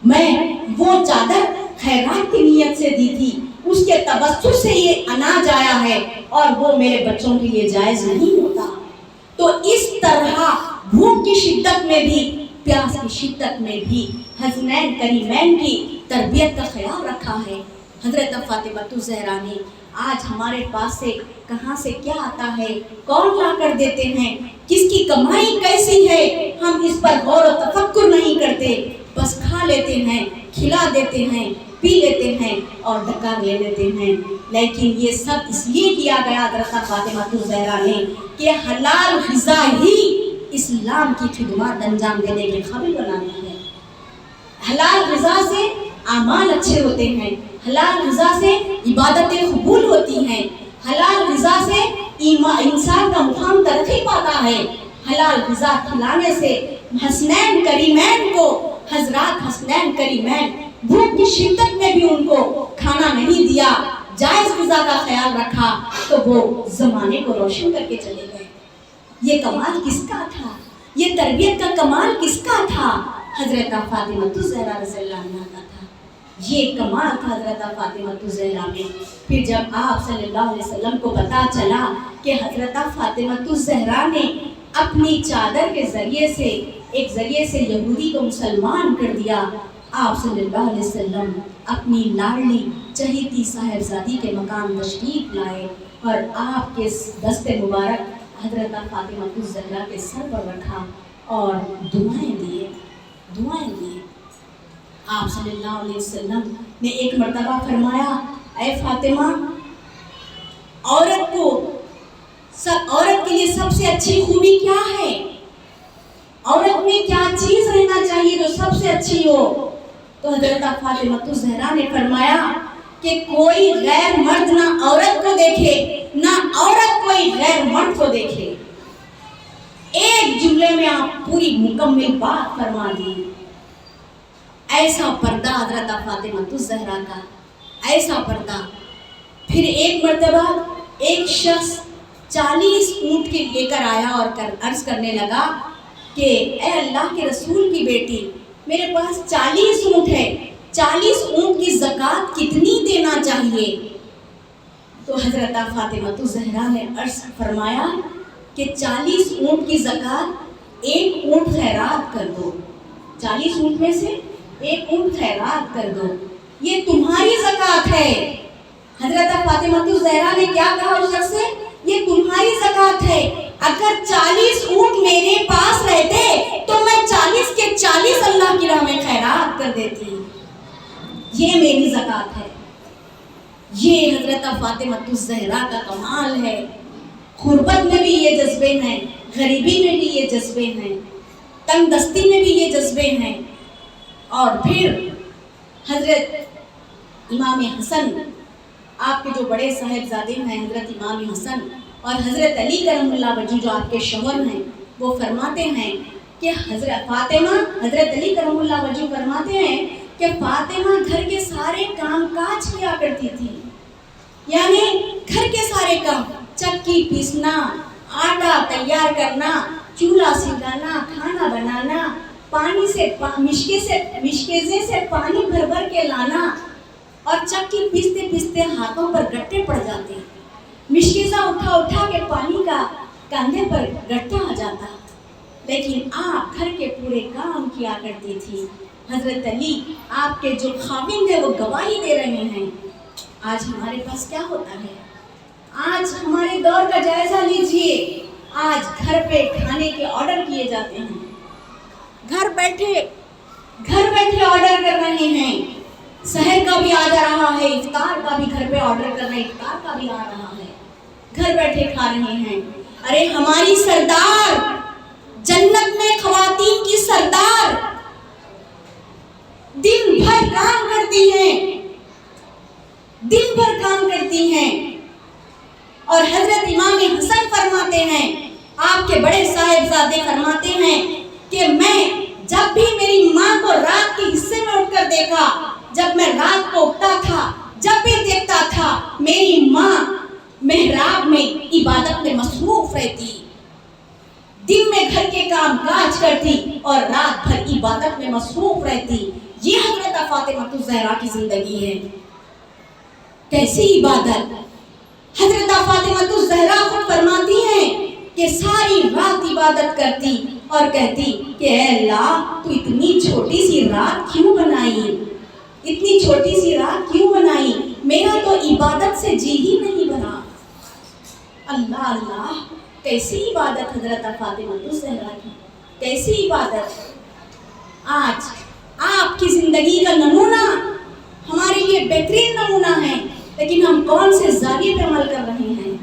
میں وہ چادر خیرات کی نیت سے دی تھی، اس کے توسط سے یہ اناج آیا ہے اور وہ میرے بچوں کے لیے جائز نہیں ہوتا. تو اس طرح بھوک کی شدت میں بھی، پیاس کی شدت میں بھی حسنین کریمین کی تربیت کا خیال رکھا ہے حضرت فاطمہ زہرا نے. آج ہمارے پاس سے کہاں سے کیا آتا ہے، کون لا کر دیتے ہیں، کس کی کمائی کیسی ہے، ہم اس پر غور و تفکر نہیں کرتے، بس کھا لیتے ہیں، کھلا دیتے ہیں، پی لیتے ہیں اور ڈکار لے لیتے ہیں. لیکن یہ سب اس لیے کیا گیا حضرت فاطمہ زہرا نے کہ حلال غذا ہی اسلام کی خدمات انجام دینے کے قابل بنانا ہے. حلال غذا سے اعمال اچھے ہوتے ہیں، حلال غذا سے عبادتیں قبول ہوتی ہیں، حلال غذا سے انسان کا مقام ترقی پاتا ہے۔ حلال غذا کھلانے سے حسنین کریمین کو، حضرات حسنین کریمین بھوک کی شدت میں بھی ان کو کھانا نہیں دیا، جائز غذا کا خیال رکھا تو وہ زمانے کو روشن کر کے چلے گئے۔ یہ کمال کس کا تھا؟ یہ تربیت کا کمال کس کا تھا؟ حضرت فاطمہ الزہرا رضی اللہ عنہا کا تھا۔ یہ کمال تھا حضرت فاطمہ الزہرا میں۔ پھر جب آپ صلی اللہ علیہ وسلم کو پتا چلا کہ حضرت فاطمہ الزہرا نے اپنی چادر کے ذریعے سے یہودی کو مسلمان کر دیا، آپ صلی اللہ علیہ وسلم اپنی لاڈلی چہیتی صاحبزادی کے مقام تشریف لائے اور آپ کے دست مبارک حضرت فاطمہ الزہرا کے سر پر رکھا اور دعائیں دیے۔ آپ صلی اللہ علیہ وسلم نے ایک مرتبہ فرمایا، اے فاطمہ، عورت کے لیے سب سے اچھی خوبی کیا ہے؟ عورت میں کیا چیز رہنا چاہیے جو سب سے اچھی ہو؟ تو حضرت فاطمہ الزہرا نے فرمایا کہ کوئی غیر مرد نہ عورت کو دیکھے، نہ عورت کوئی غیر مرد کو دیکھے۔ ایک جملے میں آپ پوری مکمل بات فرما دی۔ ایسا پردہ حضرت فاطمہ الزہرا کا، ایسا پردہ۔ پھر ایک مرتبہ ایک شخص 40 اونٹ کے لے کر آیا اور عرض کرنے لگا کہ اے اللہ کے رسول کی بیٹی، میرے پاس 40 اونٹ ہے، 40 اونٹ کی زکوٰۃ کتنی دینا چاہیے؟ تو حضرت فاطمہ الزہرا نے عرض فرمایا کہ 40 اونٹ کی زکوٰۃ 1 اونٹ خیرات کر دو، 40 اونٹ میں سے 1 اونٹ خیرات کر دو، یہ تمہاری زکوٰۃ ہے۔ حضرت فاطمہ الزہرا نے کیا کہا اس شخص سے؟ یہ تمہاری زکوٰۃ ہے، اگر 40 اونٹ میرے پاس رہتے تو میں 40 کے 40 اللہ کی راہ میں خیرات کر دیتی، یہ میری زکوٰۃ ہے۔ یہ حضرت فاطمہ الزہرا کا کمال ہے۔ غربت میں بھی یہ جذبے ہیں، غریبی میں بھی یہ جذبے ہیں، تنگ دستی میں بھی یہ جذبے ہیں۔ اور پھر حضرت امام حسن، آپ کے جو بڑے صاحبزادے ہیں حضرت امام حسن اور حضرت علی کرم اللہ وجہ جو آپ کے شوہر ہیں، وہ فرماتے ہیں کہ حضرت علی کرم اللہ وجہ فرماتے ہیں کہ فاطمہ گھر کے سارے کام کاج کیا کرتی تھی، یعنی گھر کے سارے کام، چکی پیسنا، آٹا تیار کرنا، چولہا سکھانا، کھانا بنانا، پانی سے مشکیزے سے پانی بھر بھر کے لانا، اور چکی پیستے پیستے ہاتھوں پر گٹے پڑ جاتے، مشکیزہ اٹھا کے پانی کا کندھے پر گٹا آ جاتا، لیکن آپ گھر کے پورے کام کیا کرتی تھی۔ حضرت علی آپ کے جو خاوند ہیں وہ گواہی دے رہے ہیں۔ آج ہمارے پاس کیا ہوتا ہے؟ آج ہمارے دور کا جائزہ لیجئے، آج گھر پہ کھانے کے آرڈر کیے جاتے ہیں، گھر بیٹھے آرڈر کر رہے ہیں، سحر کا بھی آ جا رہا ہے، افطار کا بھی گھر پہ آرڈر کرنا، افطار کا بھی آ رہا ہے، گھر بیٹھے کھا رہے ہیں۔ ارے ہماری سردار، جنت میں خواتین کی سردار دن بھر کام کرتی ہیں، اور حضرت امام حسن فرماتے ہیں، آپ کے بڑے صاحبزادے فرماتے ہیں کہ میں جب بھی میری ماں کو رات کے حصے میں اٹھ کر دیکھا، جب میں رات کو اٹھتا تھا، جب بھی دیکھتا تھا میری ماں محراب میں عبادت میں مصروف رہتی، دن میں گھر کے کام کاج کرتی اور رات بھر عبادت میں مصروف رہتی۔ یہ حضرت فاطمہ الزہرا کی زندگی ہے۔ کیسی عبادت! حضرت فاطمہ الزہرا خود فرماتی ہیں کہ ساری رات عبادت کرتی اور کہتی کہ اے اللہ، تو اتنی چھوٹی سی رات کیوں بنائی؟ میرا تو عبادت سے جی ہی نہیں بنا۔ اللہ اللہ، کیسی عبادت حضرت فاطمہ الزہرا کی، کیسی عبادت! آج آپ کی زندگی کا نمونہ ہمارے لیے بہترین نمونہ ہے، لیکن ہم کون سے زاویے پہ عمل کر رہے ہیں؟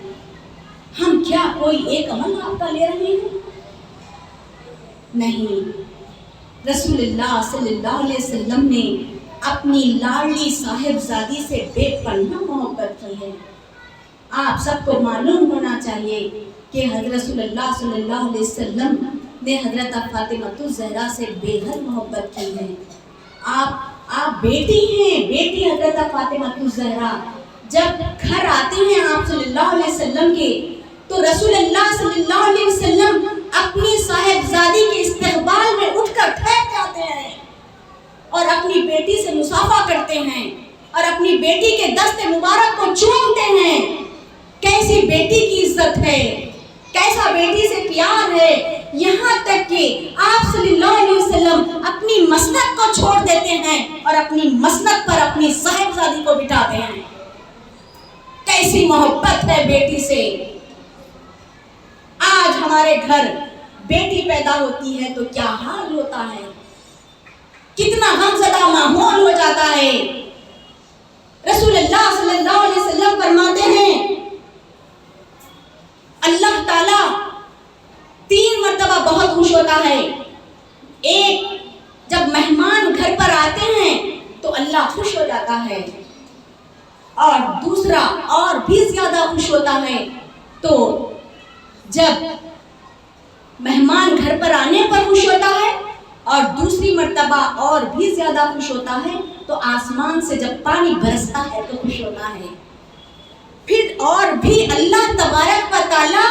ہم کیا کوئی ایک عمل آپ کا لے رہے ہیں؟ نہیں، رسول اللہ صلی اللہ علیہ وسلم نے اپنی لاڈلی صاحبزادی سے بے پناہ محبت کی ہے۔ آپ سب کو معلوم ہونا چاہیے کہ حضرت رسول اللہ صلی اللہ علیہ وسلم نے حضرت فاطمہ الزہرا سے بے حد محبت کی ہے۔ آپ بیٹی ہیں، بیٹی حضرت فاطمہ الزہرا جب گھر آتے ہیں آپ صلی اللہ علیہ وسلم کے، تو رسول اللہ صلی اللہ علیہ وسلم اپنی صاحبزادی کے استقبال میں اٹھ کر ٹھہر جاتے ہیں اور اپنی بیٹی سے مصافحہ کرتے ہیں اور اپنی بیٹی کے دست مبارک کو چومتے ہیں۔ کیسی بیٹی کی عزت ہے، کیسا بیٹی سے پیار ہے، یہاں تک کہ آپ صلی اللہ علیہ وسلم اپنی مسند کو چھوڑ دیتے ہیں اور اپنی مسند پر اپنی صاحبزادی کو بٹھاتے ہیں۔ کیسی محبت ہے بیٹی سے۔ آج ہمارے گھر بیٹی پیدا ہوتی ہے تو کیا حال ہوتا ہے، کتنا غمزدہ ماحول ہو جاتا ہے۔ رسول اللہ صلی اللہ علیہ وسلم فرماتے ہیں اللہ تعالیٰ 3 مرتبہ بہت خوش ہوتا ہے۔ ایک، جب مہمان گھر پر آتے ہیں تو اللہ خوش ہو جاتا ہے، اور دوسرا اور بھی زیادہ خوش ہوتا ہے تو جب مہمان گھر پر آنے پر خوش ہوتا ہے، اور دوسری مرتبہ اور بھی زیادہ خوش ہوتا ہے تو آسمان سے جب پانی برستا ہے تو خوش ہوتا ہے۔ پھر اور بھی اللہ تبارک و تعالیٰ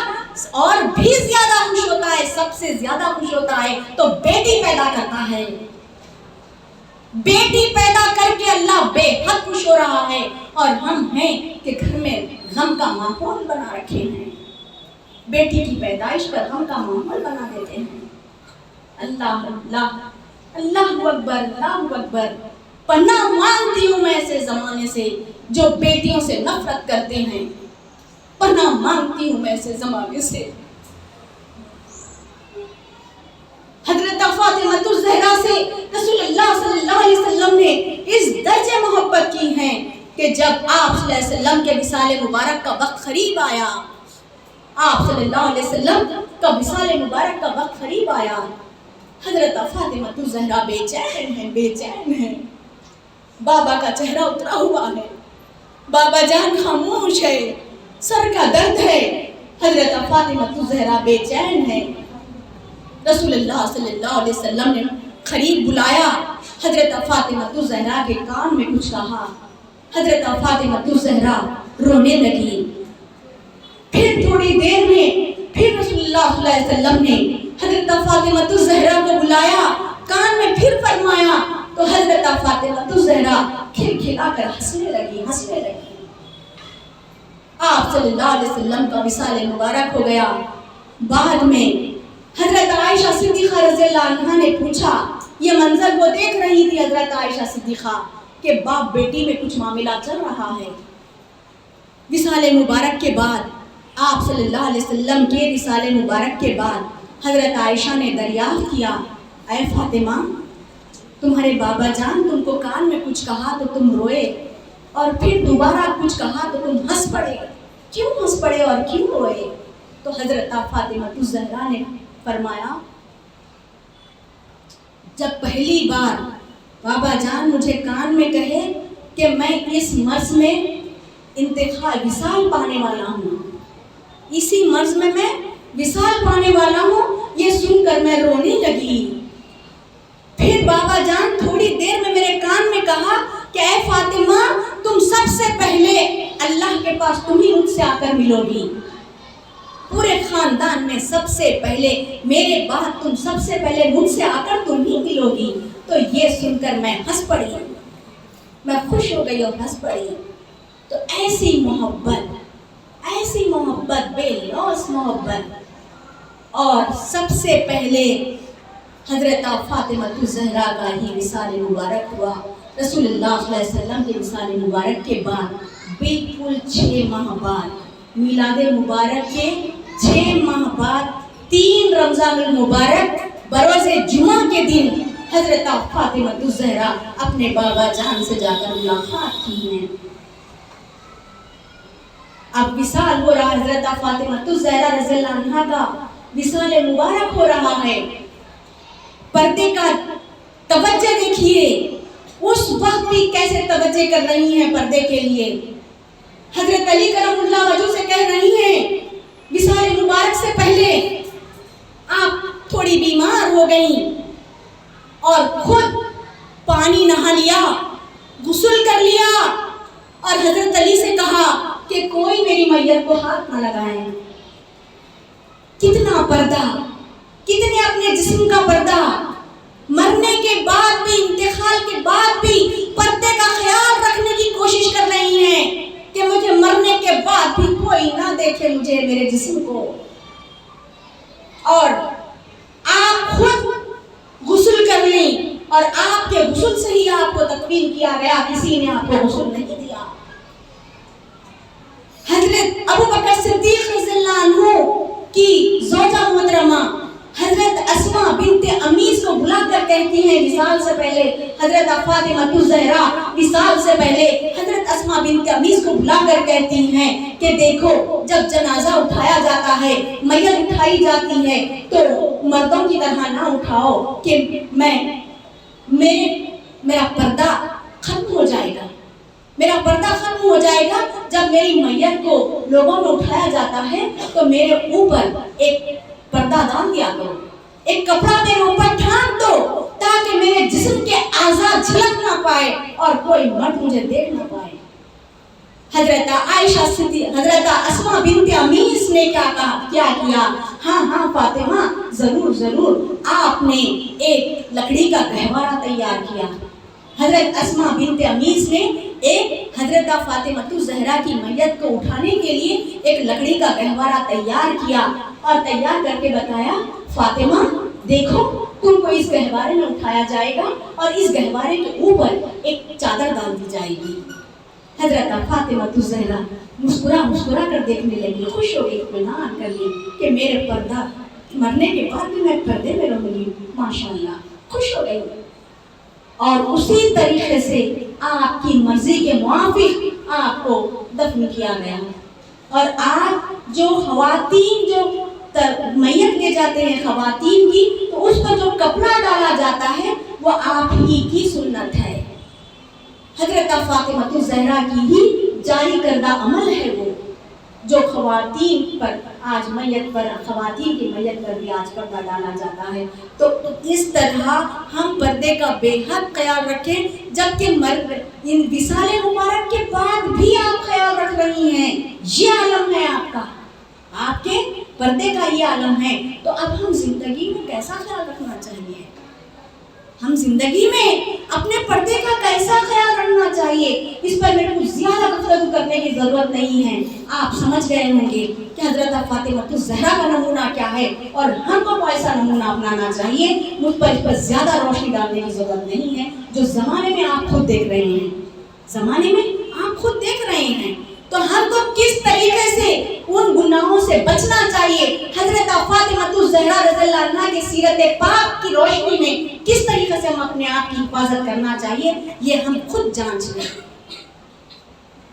اور بھی زیادہ خوش ہوتا ہے، سب سے زیادہ خوش ہوتا ہے تو بیٹی پیدا کرتا ہے۔ بیٹی پیدا کر کے اللہ بے حد خوش ہو رہا ہے، اور ہم ہیں کہ گھر میں غم کا ماحول بنا رکھے ہیں، بیٹی کی پیدائش پر غم کا ماحول بنا دیتے ہیں۔ اللہ اللہ اللہ اکبر، اللہ اکبر۔ پناہ مانگتی ہوں میں ایسے زمانے سے جو بیٹیوں سے نفرت کرتے ہیں، پناہ مانگتی ہوں میں ایسے زمانے سے۔ حضرت فاطمہ الزہرا سے رسول اللہ صلی اللہ علیہ وسلم نے اس درجے محبت کی ہے کہ جب آپ صلی اللہ علیہ وسلم کے وصال مبارک کا وقت قریب آیا، آپ صلی اللہ علیہ وسلم کا وصال مبارک کا وقت قریب آیا، حضرت فاطمہ الزہرا بے چین ہیں۔ بابا کا چہرہ اترا ہوا ہے، بابا جان خاموش ہے، سر کا درد ہے، حضرت فاطمہ الزہرا بے چین ہے۔ رسول اللہ صلی اللہ علیہ وسلم نے قریب بلایا، حضرت فاطمہ الزہرا کے کان میں کچھ کہا، حضرت فاطمہ الزہرا رونے لگی۔ پھر تھوڑی دیر میں پھر رسول اللہ صلی اللہ علیہ وسلم نے حضرت فاطمہ الزہرا کو بلایا، کان میں پھر فرمایا، تو حضرت فاطمہ الزہرا کھلکھلا کر ہنسنے لگی۔ آپ صلی اللہ علیہ وسلم کا وصال مبارک ہو گیا۔ بعد میں حضرت عائشہ صدیقہ رضی اللہ عنہا نے پوچھا، یہ منظر وہ دیکھ رہی تھی حضرت عائشہ صدیقہ کہ باپ بیٹی میں کچھ معاملہ چل رہا ہے۔ وصال مبارک کے بعد، آپ صلی اللہ علیہ وسلم کے وصال مبارک کے بعد حضرت عائشہ نے دریافت کیا، اے فاطمہ، تمہارے بابا جان تم کو کان میں کچھ کہا تو تم روئے، اور پھر دوبارہ کچھ کہا تو تم ہنس پڑے، کیوں ہنس پڑے اور کیوں روئے؟ تو حضرت فاطمہ الزہرا نے فرمایا، جب پہلی بار بابا جان مجھے کان میں کہے کہ میں اس مرض میں وصال پانے والا ہوں، اسی مرض میں وصال پانے والا ہوں، یہ سن کر میں رونے لگی۔ پھر بابا جان تھوڑی دیر میں میرے کان میں کہا کہ اے فاطمہ، تم سب سے پہلے اللہ کے پاس تم ہی مجھ سے آ کر ملو گی، پورے خاندان میں سب سے پہلے میرے بعد تم سب سے پہلے مجھ سے آ کر تم ہی ملو گی۔ تو یہ سن کر میں ہنس پڑی، میں خوش ہو گئی اور ہنس پڑی۔ تو ایسی محبت بے لوث محبت، اور سب سے پہلے حضرت فاطمہ الزہرا کا ہی وصال مبارک ہوا۔ رسول اللہ صلی اللہ علیہ وسلم کے وصال مبارک کے بعد بالکل 6 ماہ بعد، میلاد مبارک کے 6 ماہ بعد 3 رمضان المبارک بروز جمعہ کے دن حضرت فاطمہ الزہرا اپنے بابا جان سے جا کر ملاقات کی ہے۔ اب وصال ہو رہا، حضرت فاطمہ الزہرا رضی اللہ عنہا کا وصال مبارک ہو رہا ہے، پردے کا توجہ دیکھیے اس وقت بھی کیسے توجہ کر رہی ہیں پردے کے لیے. حضرت علی کرم اللہ وجہ سے کہہ رہی ہیں وصال مبارک سے پہلے آپ تھوڑی بیمار ہو گئیں اور خود پانی نہا لیا, غسل کر لیا اور حضرت علی سے کہا کہ کوئی میری میت کو ہاتھ نہ لگائیں. کتنا پردہ, کتنے اپنے جسم کا پردہ, مرنے کے بعد بھی, انتقال کے بعد بھی پردے کا خیال رکھنے کی کوشش کر رہی ہیں کہ مجھے مرنے کے بعد بھی کوئی نہ دیکھے مجھے, میرے جسم کو. اور آپ خود غسل کر لیں اور آپ کے غسل سے ہی آپ کو تکفین کیا گیا, کسی نے آپ کو غسل نہیں دیا. حضرت ابو بکر صدیق رضی اللہ عنہ کی زوجہ محترمہ حضرت اسماء بنت امیس کو بلا کر کہتی ہیں وصال سے پہلے, حضرت فاطمہ الزہرا وصال سے پہلے حضرت اسماء بنت امیس کو بلا کر کہتی ہیں کہ دیکھو جب جنازہ اٹھایا جاتا ہے, میت اٹھائی جاتی ہے تو مردوں کی طرح نہ اٹھاؤ کہ میرا پردہ ختم ہو جائے گا, میرا پردہ ختم ہو جائے گا. جب میری میت کو لوگوں میں اٹھایا جاتا ہے تو میرے اوپر ایک پردہ ڈال دیا کرو, ایک کپڑا میرے اوپر ڈھانپ دو تاکہ میرے جسم کے اعضاء جھلک نہ پائے اور کوئی مرد مجھے دیکھ نہ پائے. حضرت عائشہ صدیقہ, حضرت اسماء بنت امیس نے کیا کیا؟ ہاں فاطمہ ضرور ضرور, آپ نے ایک لکڑی کا گہوارہ تیار کیا. حضرت اسماء بنت امیس نے ایک حضرت فاطمہ الزہرا کی میت کو اٹھانے کے لیے ایک لکڑی کا گہوارہ تیار کیا اور تیار کر کے بتایا فاطمہ دیکھو تم کو اس گہوارے میں اٹھایا جائے گا اور اس گہوارے کے اوپر ایک چادر ڈال دی جائے گی. حضرت فاطمہ الزہرا مسکرا کر دیکھنے لگی, خوش ہو گئی, اطمینان کر لی کہ میرے پردہ مرنے کے بعد بھی میں پردے میں رہوں گی. ماشاءاللہ خوش ہو گئی. اور اسی طریقے سے آپ کی مرضی کے موافق آپ کو دفن کیا گیا. اور آج جو خواتین جو میت لے جاتے ہیں خواتین کی, تو اس پر جو کپڑا ڈالا جاتا ہے وہ آپ ہی کی سنت ہے, حضرت فاطمہ الزہرا کی ہی جاری کردہ عمل ہے وہ, جو خواتین پر آج میت پر, خواتین کی میت پر بھی آج پردہ ڈالا جاتا ہے. تو اس طرح ہم پردے کا بے حد خیال رکھیں, جبکہ مرد ان وصال مبارک کے بعد بھی آپ خیال رکھ رہی ہیں. یہ عالم ہے آپ کا, آپ کے پردے کا یہ عالم ہے. تو اب ہم زندگی میں کیسا خیال رکھنا چاہیے, ہم زندگی میں اپنے پردے کا کیسا خیال رکھنا چاہیے, اس پر میرے کو زیادہ گفتگو کرنے کی ضرورت نہیں ہے. آپ سمجھ گئے ہوں گے کہ حضرت فاطمہ الزہرا کا نمونہ کیا ہے اور ہم کو ایسا نمونہ اپنانا چاہیے. مجھ پر اس پر زیادہ روشنی ڈالنے کی ضرورت نہیں ہے. جو زمانے میں آپ خود دیکھ رہے ہیں, زمانے میں آپ خود دیکھ رہے ہیں, تو ہم کو کس طریقے سے ان گناہوں سے بچنا چاہیے, حضرت فاطمہ الزہرا رضی اللہ عنہا کی سیرت پاک کی روشنی میں کس طریقے سے ہم اپنے آپ کی حفاظت کرنا چاہیے, یہ ہم خود جانچ لیں.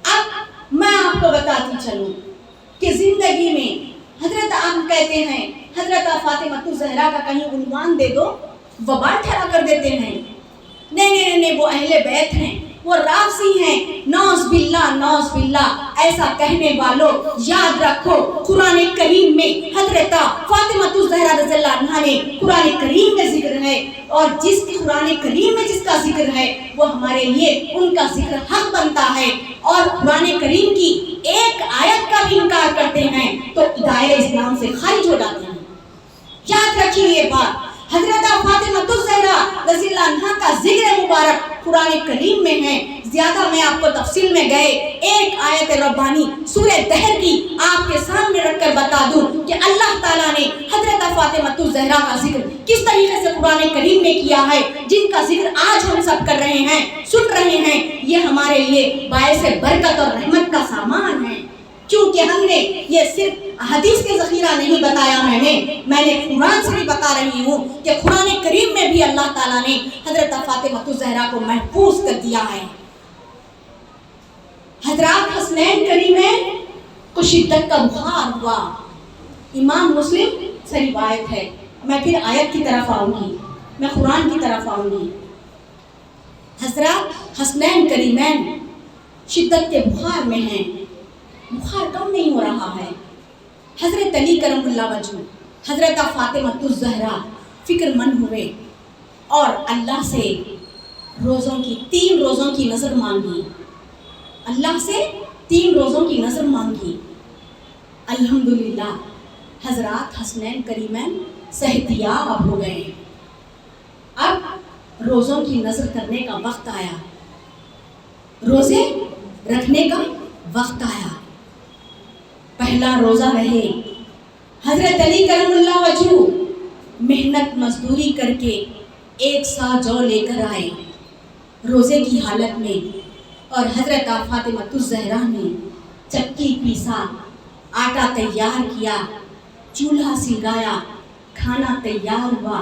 اب میں آپ کو بتاتی چلوں کہ زندگی میں حضرت آپ کہتے ہیں حضرت فاطمہ الزہرا کا کہیں عنوان دے دو, وبال ٹھہرا کر دیتے ہیں. نہیں, وہ اہل بیت ہیں, وہ رافضی ہیں. نوز باللہ. ایسا کہنے والوں یاد رکھو, قرآن کریم میں حضرت فاطمہ الزہرا رضی اللہ عنہا نے قرآن کریم میں ذکر ہے, اور جس کی قرآن کریم میں جس کا ذکر ہے وہ ہمارے لیے ان کا ذکر حق بنتا ہے. اور قرآن کریم کی ایک آیت کا بھی انکار کرتے ہیں تو دائرہ اسلام سے خارج ہو جاتے ہیں. یاد رکھیے یہ بات. حضرت فاطمہ الزہرا رضی اللہ عنہا کا ذکر مبارک قرآن کریم میں ہے. زیادہ میں آپ کو تفصیل میں گئے ایک آیت ربانی سورہ دہر کی آپ کے سامنے رکھ کر بتا دوں کہ اللہ تعالیٰ نے حضرت فاطمہ الزہرا کا ذکر کس طریقے سے قرآن کریم میں کیا ہے. جن کا ذکر آج ہم سب کر رہے ہیں, سن رہے ہیں, یہ ہمارے لیے باعث برکت اور رحمت کا سامان ہے. کیونکہ ہم نے یہ صرف حدیث کے ذخیرہ نہیں بتایا, میں نے قرآن سے بھی بتا رہی ہوں کہ قرآن کریم میں بھی اللہ تعالیٰ نے حضرت فاطمہ الزہرا کو محفوظ کر دیا ہے. حضرات حسنین کریمین کو شدت کا بخار ہوا. امام مسلم سے روایت ہے. میں پھر آیت کی طرف آؤں گی, میں قرآن کی طرف آؤں گی. حضرات حسنین کریمین شدت کے بخار میں ہیں، بخار کم نہیں ہو رہا ہے۔ حضرت علی کرم اللہ وجہ، حضرت فاطمہ الزہرا فکر مند ہوئے اور اللہ سے 3 روزوں کی نظر مانگی، اللہ سے 3 روزوں کی نظر مانگی۔ الحمدللہ حضرات حسنین کریمین صحتیاب ہو گئے۔ اب روزوں کی نظر کرنے کا وقت آیا، روزے رکھنے کا وقت آیا۔ پہلا روزہ رہے، حضرت علی کرم اللہ وجہ محنت مزدوری کر کے 1 سا جو لے کر آئے روزے کی حالت میں، اور حضرت فاطمہ الزہرا نے چکی پیسا، آٹا تیار کیا، چولہا سلگایا، کھانا تیار ہوا۔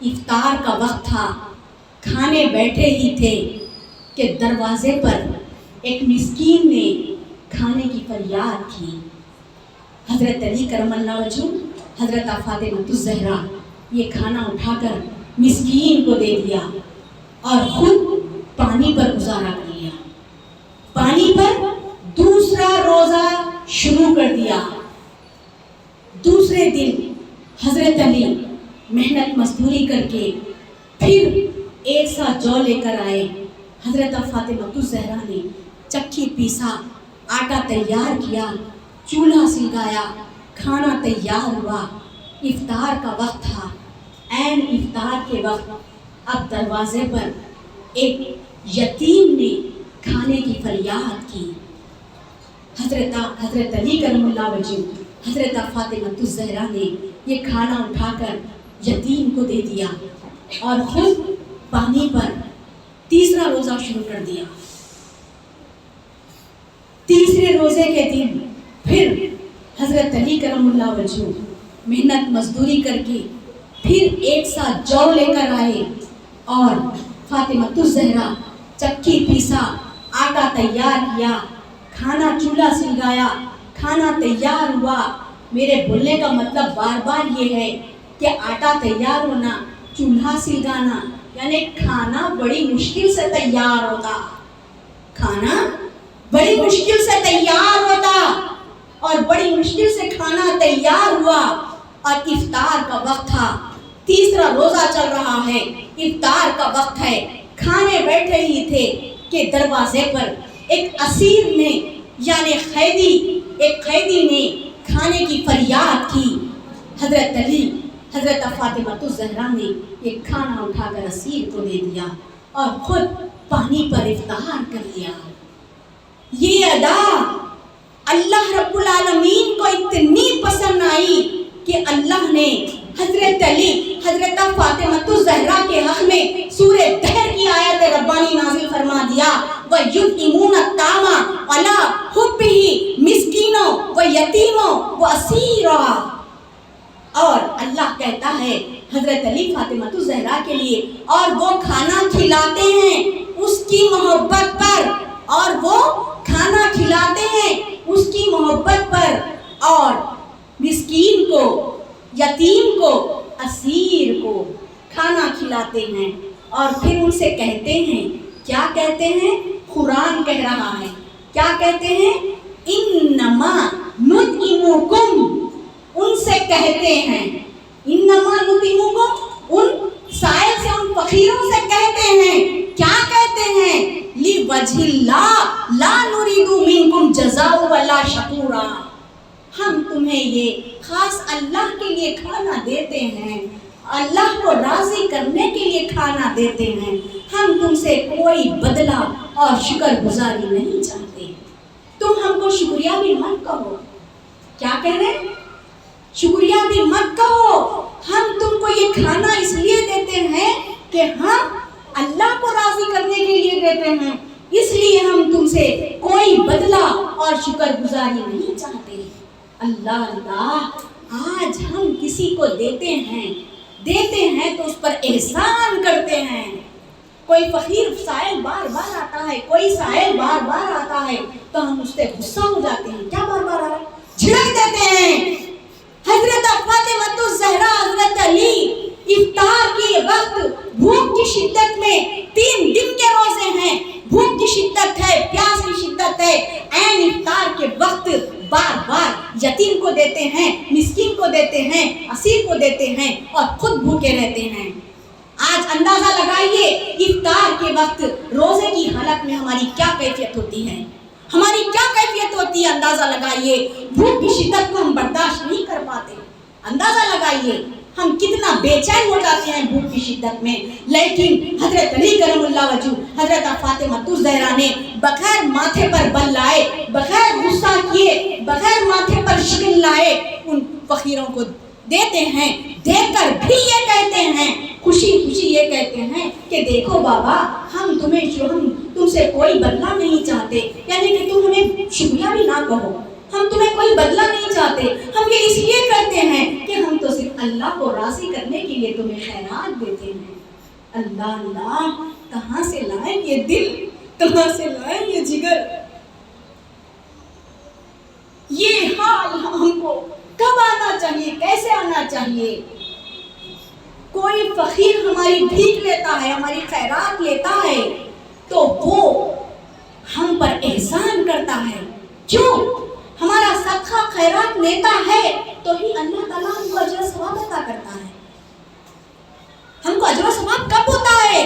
افطار کا وقت تھا، کھانے بیٹھے ہی تھے کہ دروازے پر ایک مسکین نے کھانے کی فریاد کی۔ حضرت علی کرم اللہ وجہ، حضرت فاطمہ الزہرا یہ کھانا اٹھا کر مسکین کو دے دیا اور خود پانی پر گزارا کر لیا۔ پانی پر دوسرا روزہ شروع کر دیا۔ دوسرے دن حضرت علی محنت مزدوری کر کے پھر 1 سا جو لے کر آئے۔ حضرت فاطمہ الزہرا نے چکی پیسا، آٹا تیار کیا، چولہا سلگایا، کھانا تیار ہوا۔ افطار کا وقت تھا، عین افطار کے وقت اب دروازے پر ایک یتیم نے کھانے کی فریاد کی۔ حضرت علی کرم اللہ وجہ، حضرت فاطمہ الزہرا نے یہ کھانا اٹھا کر یتیم کو دے دیا اور خود پانی پر تیسرا روزہ شروع کر دیا۔ تیسرے روزے کے دن پھر حضرت علی کرم اللہ وجہ محنت مزدوری کر کے پھر 1 سا جو لے کر آئے اور فاطمہ الزہرا چکی پیسا، آٹا تیار کیا، کھانا چولہا سلگایا، کھانا تیار ہوا۔ میرے بولنے کا مطلب بار بار یہ ہے کہ آٹا تیار ہونا، چولہا سلگانا، یعنی کھانا بڑی مشکل سے تیار ہوتا، کھانا بڑی مشکل سے تیار ہوتا اور بڑی مشکل سے کھانا تیار ہوا۔ اور افطار کا وقت تھا، تیسرا روزہ چل رہا ہے، افطار کا وقت ہے، کھانے بیٹھے ہی تھے کہ دروازے پر ایک اسیر نے یعنی ایک قیدی نے کھانے کی فریاد کی۔ حضرت علی، حضرت فاطمہ الزہرا نے یہ کھانا اٹھا کر اسیر کو دے دیا اور خود پانی پر افطار کر لیا۔ یہ ادا اللہ رب العالمین کو اتنی پسند آئی کہ اللہ نے حضرت علی، حضرت فاطمہ الزہرا کے حق میں سورہ دہر کی آیت ربانی نازل فرما دیا، وَيُطْعِمُونَ الطَّعَامَ عَلَىٰ حُبِّهِ مِسْكِينًا وَيَتِيمًا وَأَسِيرًا۔ اور اللہ کہتا ہے حضرت علی فاطمہ الزہرا کے لیے، اور وہ کھانا کھلاتے ہیں اس کی محبت پر، اور وہ کھانا کھلاتے ہیں اس کی محبت پر، اور مسکین کو، یتیم کو، اسیر کو کھانا کھلاتے ہیں۔ اور پھر ان سے کہتے ہیں، کیا کہتے ہیں؟ قرآن کہہ رہا ہے، کیا کہتے ہیں؟ انما نطعمکم، ان سے کہتے ہیں، انما نطعمکم، ان سائل سے، ان فقیروں سے کہتے ہیں، کیا کہتے ہیں؟ لِوَجْهِ اللَّهِ لَا نُرِيدُ مِنْكُمْ جَزَاءً وَلَا شَكُورًا، ہم تمہیں یہ خاص اللہ کے لیے کھانا دیتے ہیں، اللہ کو راضی کرنے کے لیے کھانا دیتے ہیں، ہم تم سے کوئی بدلہ اور شکر گزاری نہیں چاہتے، تم ہم کو شکریہ بھی مت کہو۔ کیا کہہ رہے ہیں؟ شکریہ بھی مت کہو، ہم تم کو یہ کھانا اس لیے دیتے ہیں کہ ہم اللہ کو راضی کرنے کے لیے دیتے ہیں، اس لیے ہم تم سے کوئی بدلہ اور شکر گزاری نہیں چاہتے۔ اللہ اللہ، آج ہم کسی کو دیتے ہیں تو اس پر احسان کرتے ہیں۔ کوئی فقیر سائل بار بار آتا ہے، کوئی سائل بار بار آتا ہے تو ہم اس سے غصہ ہو جاتے ہیں، کیا بار بار آ رہا ہے، جھڑک دیتے ہیں۔ حضرت فاطمہ الزہرا، حضرت علی افطار کے وقت بھوک کی شدت میں 3 دن کے روزے یتیم کو دیتے ہیں, مسکین کو دیتے ہیں, اسیر کو دیتے ہیں اور خود بھوکے رہتے ہیں. آج اندازہ لگائیے افطار کے وقت روزے کی حالت میں ہماری کیا کیفیت ہوتی ہے, ہماری کیا کیفیت ہوتی ہے. اندازہ لگائیے بھوک کی شدت کو ہم برداشت نہیں کر پاتے. اندازہ لگائیے ہم کتنا بے چین ہو جاتے ہیں بھوک کی شدت میں. لیکن حضرت علی کرم اللہ وجہ, حضرت فاطمہ الزہرا نے بغیر ماتھے پر بل لائے, بغیر غصہ کیے, بغیر ماتھے پر شکن لائے ان فقیروں کو دیتے ہیں. دے کر بھی یہ کہتے ہیں, خوشی خوشی یہ کہتے ہیں کہ دیکھو بابا, ہم تم سے کوئی بدلہ نہیں چاہتے, یعنی کہ تم ہمیں شکریہ بھی نہ کہو, ہم تمہیں کوئی بدلہ نہیں چاہتے, ہم یہ اس لیے کرتے ہیں کہ ہم تو صرف اللہ کو راضی کرنے کے لیے تمہیں خیرات دیتے ہیں. اللہ اللہ, کہاں سے لائیں یہ دل, کہاں سے لائیں یہ جگر. یہ حال ہم کو کب آنا چاہیے, کیسے آنا چاہیے؟ کوئی فقیر ہماری بھیک لیتا ہے, ہماری خیرات لیتا ہے تو وہ ہم پر احسان کرتا ہے. کیوں؟ ہمارا صدقہ خیرات لیتا ہے تو ہی اللہ تعالیٰ ہم کو اجر و ثواب عطا کرتا ہے. ہم کو اجر و ثواب کب ہوتا ہے؟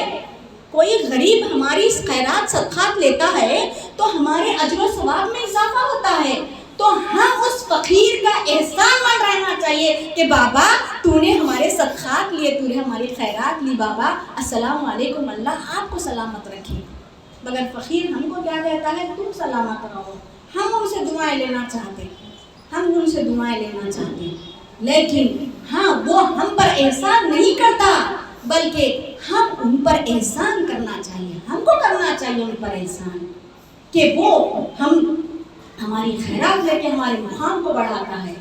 کوئی غریب ہماری خیرات صدقات لیتا ہے تو ہمارے اجر و ثواب میں اضافہ ہوتا ہے. تو ہم اس فقیر کا احسان مان رہنا چاہیے کہ بابا تو نے ہمارے صدقات لیے, تو نے ہماری خیرات لی, بابا السلام علیکم, اللہ آپ کو سلامت رکھے. مگر فقیر ہم کو کیا کہتا ہے, تم سلامت رہو. ہم ان سے دعائیں لینا چاہتے, لیکن ہاں وہ ہم پر احسان نہیں کرتا, بلکہ ہم ان پر احسان کرنا چاہیے. ہم کو کرنا چاہیے ان پر احسان کہ وہ ہماری خیرات لے کے ہمارے مقام کو بڑھاتا ہے,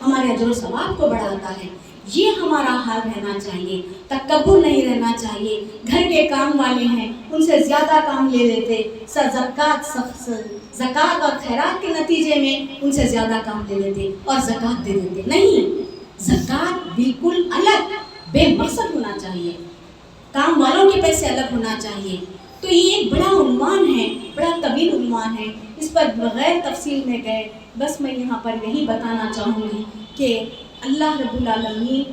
ہمارے اجر و ثواب کو بڑھاتا ہے. یہ ہمارا حال رہنا چاہیے. تکبر نہیں رہنا چاہیے. گھر کے کام والے ہیں, ان سے زیادہ کام لے لیتے, زکوٰۃ اور خیرات کے نتیجے میں ان سے زیادہ کام لے لیتے اور زکوٰۃ دے دیتے. نہیں, زکوٰۃ بالکل الگ بے مقصد ہونا چاہیے, کام والوں کے پیسے الگ ہونا چاہیے. تو یہ ایک بڑا عنوان ہے, بڑا طویل عنوان ہے, اس پر بغیر تفصیل میں گئے بس میں یہاں پر یہی بتانا چاہوں گی کہ اللہ رب العالمین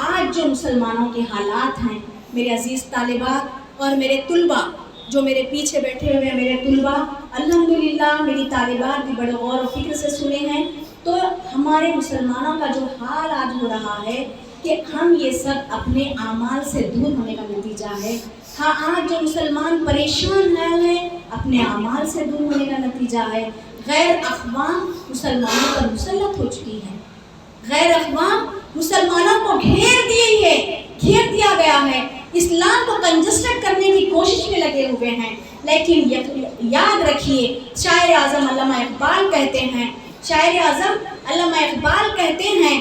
آج جو مسلمانوں کے حالات ہیں, میرے عزیز طالبات اور میرے طلباء جو میرے پیچھے بیٹھے ہوئے ہیں, میرے طلباء الحمدللہ میری طالبات بھی بڑے غور و فکر سے سنے ہیں. تو ہمارے مسلمانوں کا جو حال آج ہو رہا ہے کہ ہم یہ سب اپنے اعمال سے دور ہونے کا نتیجہ ہے. ہاں, آج جو مسلمان پریشان ہیں اپنے اعمال سے دور ہونے کا نتیجہ ہے. غیر اقوام مسلمانوں پر مسلط ہو چکی ہے, غیر اقوام مسلمانوں کو گھیر دیا گیا ہے, اسلام کو کنجسٹڈ کرنے کی کوشش میں لگے ہوئے ہیں. لیکن یاد رکھیے, شاعر اعظم علامہ اقبال کہتے ہیں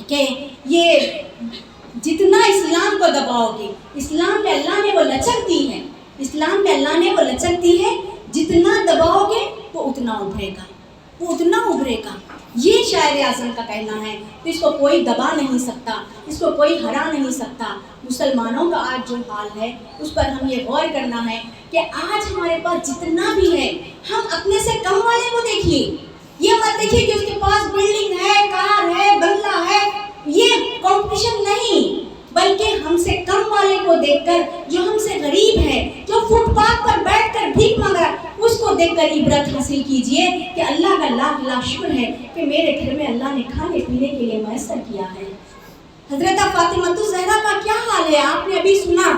کہ یہ جتنا اسلام کو دباؤ گے, اسلام پہ اللہ نے وہ لچک دی ہے, جتنا دباؤ گے وہ اتنا ابھرے گا. یہ شاعر اعظم کا کہنا ہے. تو اس کو کوئی دبا نہیں سکتا, اس کو کوئی ہرا نہیں سکتا. مسلمانوں کا آج جو حال ہے اس پر ہم یہ غور کرنا ہے کہ آج ہمارے پاس جتنا بھی ہے, ہم اپنے سے کم والے کو دیکھیے. یہ مت دیکھیے کہ اس کے پاس بلڈنگ ہے, کار ہے, بنگلہ ہے, یہ کمپٹیشن نہیں, بلکہ ہم سے کم والے کو دیکھ کر, جو ہم سے غریب ہے, جو فٹ پاتھ پر بیٹھ کر بھیک مانگ رہا ہے, اس کو دیکھ کر عبرت حاصل کیجئے کہ اللہ کا لاکھ لاکھ شکر ہے کہ میرے گھر میں اللہ نے کھانے پینے کے لیے میسر کیا ہے. حضرت فاطمہ الزہرا کا کیا حال ہے, آپ نے ابھی سنا,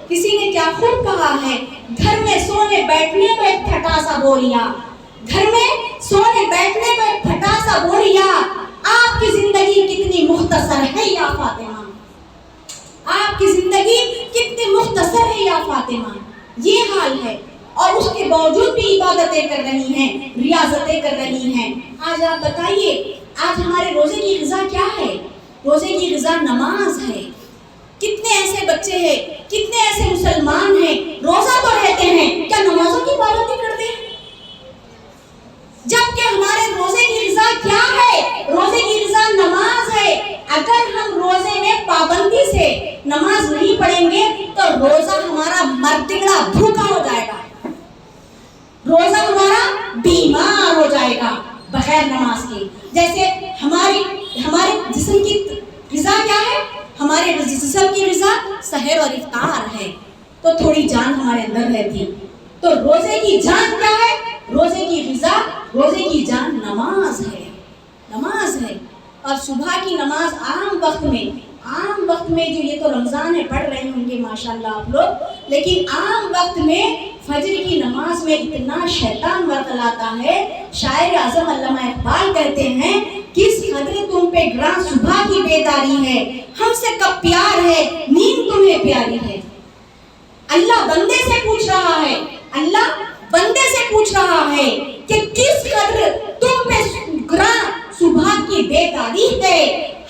کسی نے کیا خوب کہا ہے, گھر میں سونے بیٹھنے کو ایک پھٹا سا بوریا, آپ کی زندگی کتنی مختصر ہے یا فاطمہ, آپ کی زندگی کتنی مختصر ہے یا فاطمہ. یہ حال ہے, اور اس کے باوجود بھی عبادتیں کر رہی ہیں, ریاضتیں کر رہی ہیں. آج آپ بتائیے, آج ہمارے روزے کی غذا کیا ہے؟ روزے کی غذا نماز ہے. کتنے ایسے بچے ہیں, کتنے ایسے مسلمان ہیں, روزہ تو رہتے ہیں, کیا نمازوں کی پابندی کرتے ہیں؟ جبکہ ہمارے روزے کی غذا کیا ہے؟ روزے کی غذا نماز ہے. اگر ہم روزے میں پابندی سے نماز نہیں پڑھیں گے تو روزہ ہمارا مردگڑا بھوکا ہو جائے گا, روزہ ہمارا بیمار ہو جائے گا. بغیر نماز کے. جیسے ہمارے جسم کی غذا کیا ہے؟ ہمارے جسم کی غذا سحر اور افطار ہے، تو تھوڑی جان ہمارے اندر رہتی. تو روزے کی جان کیا ہے؟ روزے کی غذا، روزے کی جان نماز ہے، نماز ہے. اور صبح کی نماز عام وقت میں جو یہ تو رمضان ہے پڑھ رہے ہوں گے ماشاءاللہ آپ لوگ، لیکن عام وقت میں فجر کی نماز میں اتنا شیطان ورطلاتا ہے. شاعر اعظم علامہ اقبال کہتے ہیں کس قدر تم پہ گراں صبح کی بیداری ہے، ہم سے کب پیار ہے نیند تمہیں پیاری ہے. اللہ بندے سے پوچھ رہا ہے، اللہ بندے سے پوچھ رہا ہے کہ کس قدر تم پہ گراں صبح کی بیداری ہے،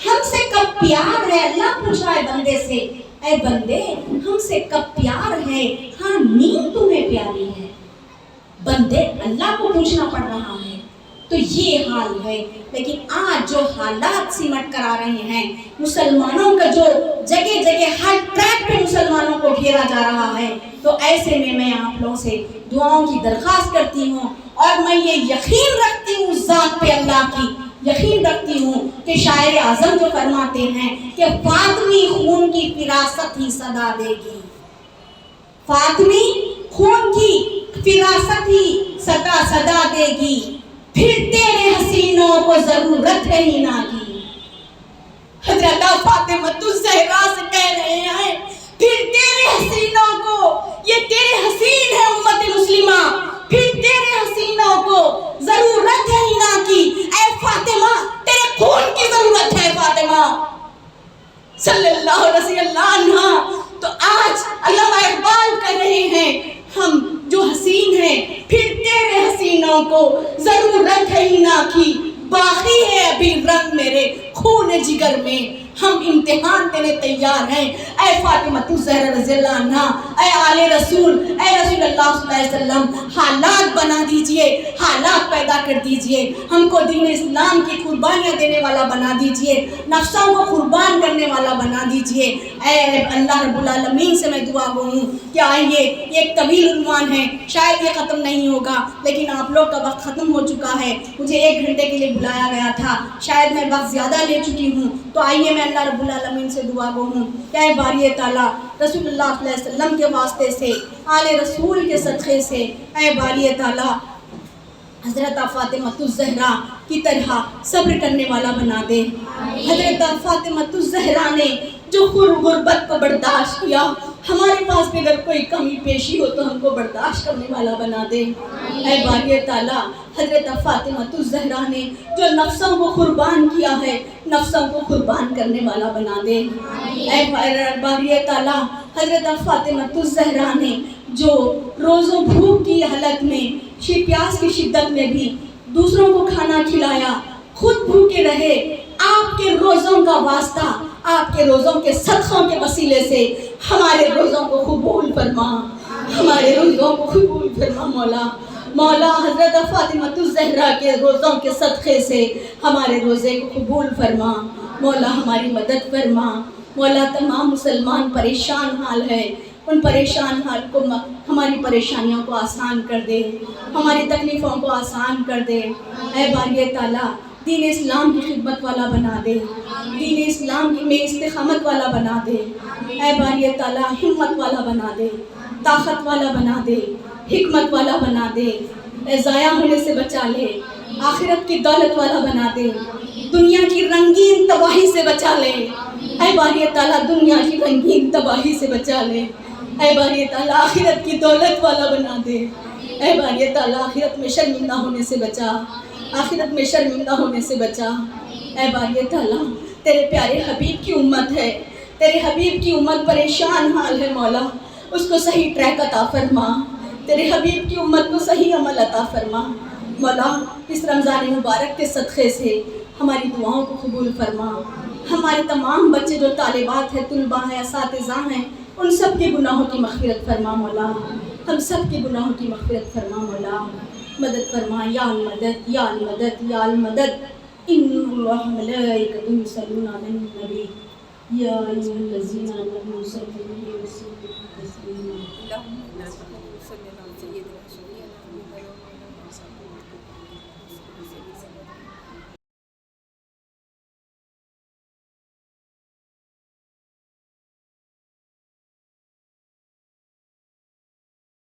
ہم سے کب پیار ہے. اللہ پوچھ رہا ہے بندے سے، اے بندے ہم سے کب پیار ہے، ہاں نیند تمہیں پیاری ہے. بندے اللہ کو پوچھنا پڑ رہا ہے. تو یہ حال ہے. لیکن آج جو حالات سمٹ کر آ رہے ہیں، مسلمانوں کا جو جگہ جگہ ہر ٹریک پہ مسلمانوں کو گھیرا جا رہا ہے، تو ایسے میں آپ لوگوں سے دعاؤں کی درخواست کرتی ہوں. اور میں یہ یقین رکھتی ہوں ذات پہ اللہ کی، یقین رکھتی ہوں کہ شاعر اعظم جو فرماتے ہیں کہ فاطمی خون کی فراست ہی صدا دے گی، فاطمی خون کی فراست ہی صدا دے گی، پھر تیرے حسینوں کو ضرورت ہے ہی نہ کی. حضرت فاطمہ الزہرا سے کہہ رہے ہیں پھر تیرے حسینوں کو، یہ تیرے حسین ہے امت مسلمہ، پھر تیرے حسینوں کو ضرورت ہے ہی نہ کی. اے فاطمہ تیرے خون کی ضرورت ہے فاطمہ صلی اللہ رضی اللہ عنہ. تو آج علامہ اقبال کہہ رہے ہیں ہم جو حسین ہیں پھر تیرے حسینوں کو ضرورت ہے ہی نہ کی، باقی ہے ابھی رنگ میرے خون جگر میں، ہم امتحان دینے تیار ہیں. اے فاطمہ الزہرا رضی اللہ عنہ، اے آل رسول، اے رسول اللہ صلی اللہ علیہ وسلم، حالات بنا دیجئے، حالات پیدا کر دیجئے، ہم کو دین اسلام کی قربانیاں دینے والا بنا دیجئے، نفسوں کو قربان کرنے والا بنا دیجئے. اے اللہ رب العالمین سے میں دعا گو ہوں کہ آئیے، یہ ایک طویل عنوان ہے، شاید یہ ختم نہیں ہوگا، لیکن آپ لوگ کا وقت ختم ہو چکا ہے. مجھے 1 گھنٹے کے لیے بلایا گیا تھا، شاید میں وقت زیادہ لے چکی ہوں. تو آئیے میں اللہ رب العالمین سے دعا گو ہوں کہ اے باری تعالیٰ رسول اللہ صلی اللہ علیہ وسلم کے واسطے سے، آل رسول کے صدقے سے، اے باری تعالیٰ حضرت فاطمہ الزہرا کی طرح صبر کرنے والا بنا دے. حضرت فاطمہ الزہرا نے جو غربت کو برداشت کیا، ہمارے پاس بھی اگر کوئی کمی پیشی ہو تو ہم کو برداشت کرنے والا بنا دے. اے باری تعالیٰ حضرت فاطمہ الزہرا نے جو نفسوں کو قربان کیا ہے، نفسوں کو قربان کرنے والا بنا دے. اے باری تعالیٰ حضرت فاطمہ الزہرا نے جو روزوں بھوک کی حالت میں، پیاس کی شدت میں بھی دوسروں کو کھانا کھلایا، خود بھوکے رہے، آپ کے روزوں کا واسطہ، آپ کے روزوں کے صدقوں کے وسیلے سے ہمارے روزوں کو قبول فرما، ہمارے روزوں کو قبول فرما. مولا حضرت فاطمہ الزہرا کے روزوں کے صدقے سے ہمارے روزے کو قبول فرما. مولا ہماری مدد فرما. مولا تمام مسلمان پریشان حال ہے، ان پریشان حال کو، ہماری پریشانیوں کو آسان کر دے، ہماری تکلیفوں کو آسان کر دے. اے باری تعالیٰ دین اسلام کی خدمت والا بنا دے، دین اسلام میں استقامت والا بنا دے. اے باری تعالیٰ ہمت والا بنا دے، طاقت والا بنا دے، حکمت والا بنا دے. اے ضائع ہونے سے بچا لے، آخرت کی دولت والا بنا دے، دنیا کی رنگین تباہی سے بچا لے. اے باری تعالیٰ دنیا کی رنگین تباہی سے بچا لے. اے باری تعالیٰ آخرت کی دولت والا بنا دے. اے باری تعالیٰ آخرت میں شرمندہ ہونے سے بچا، آخرت میں شرمندہ ہونے سے بچا. اے باری تعالیٰ تیرے پیارے حبیب کی امت ہے، تیرے حبیب کی امت پریشان حال ہے. مولا اس کو صحیح ٹریک عطا فرما، تیرے حبیب کی امت کو صحیح عمل عطا فرما. مولا اس رمضان مبارک کے صدقے سے ہماری دعاؤں کو قبول فرما. ہمارے تمام بچے جو طالبات ہیں، طلباء ہیں، اساتذہ ہیں، ان سب کے گناہوں کی مغفرت فرما. مولا ہم سب کے گناہوں کی مغفرت فرما. مولا مدد فرما. یا المدد یا المدد یا المدد. ان اللہ ملائکتہ یصلون علی النبی یا ایھا الذین آمنوا صلوا علیہ وسلم تسلیما.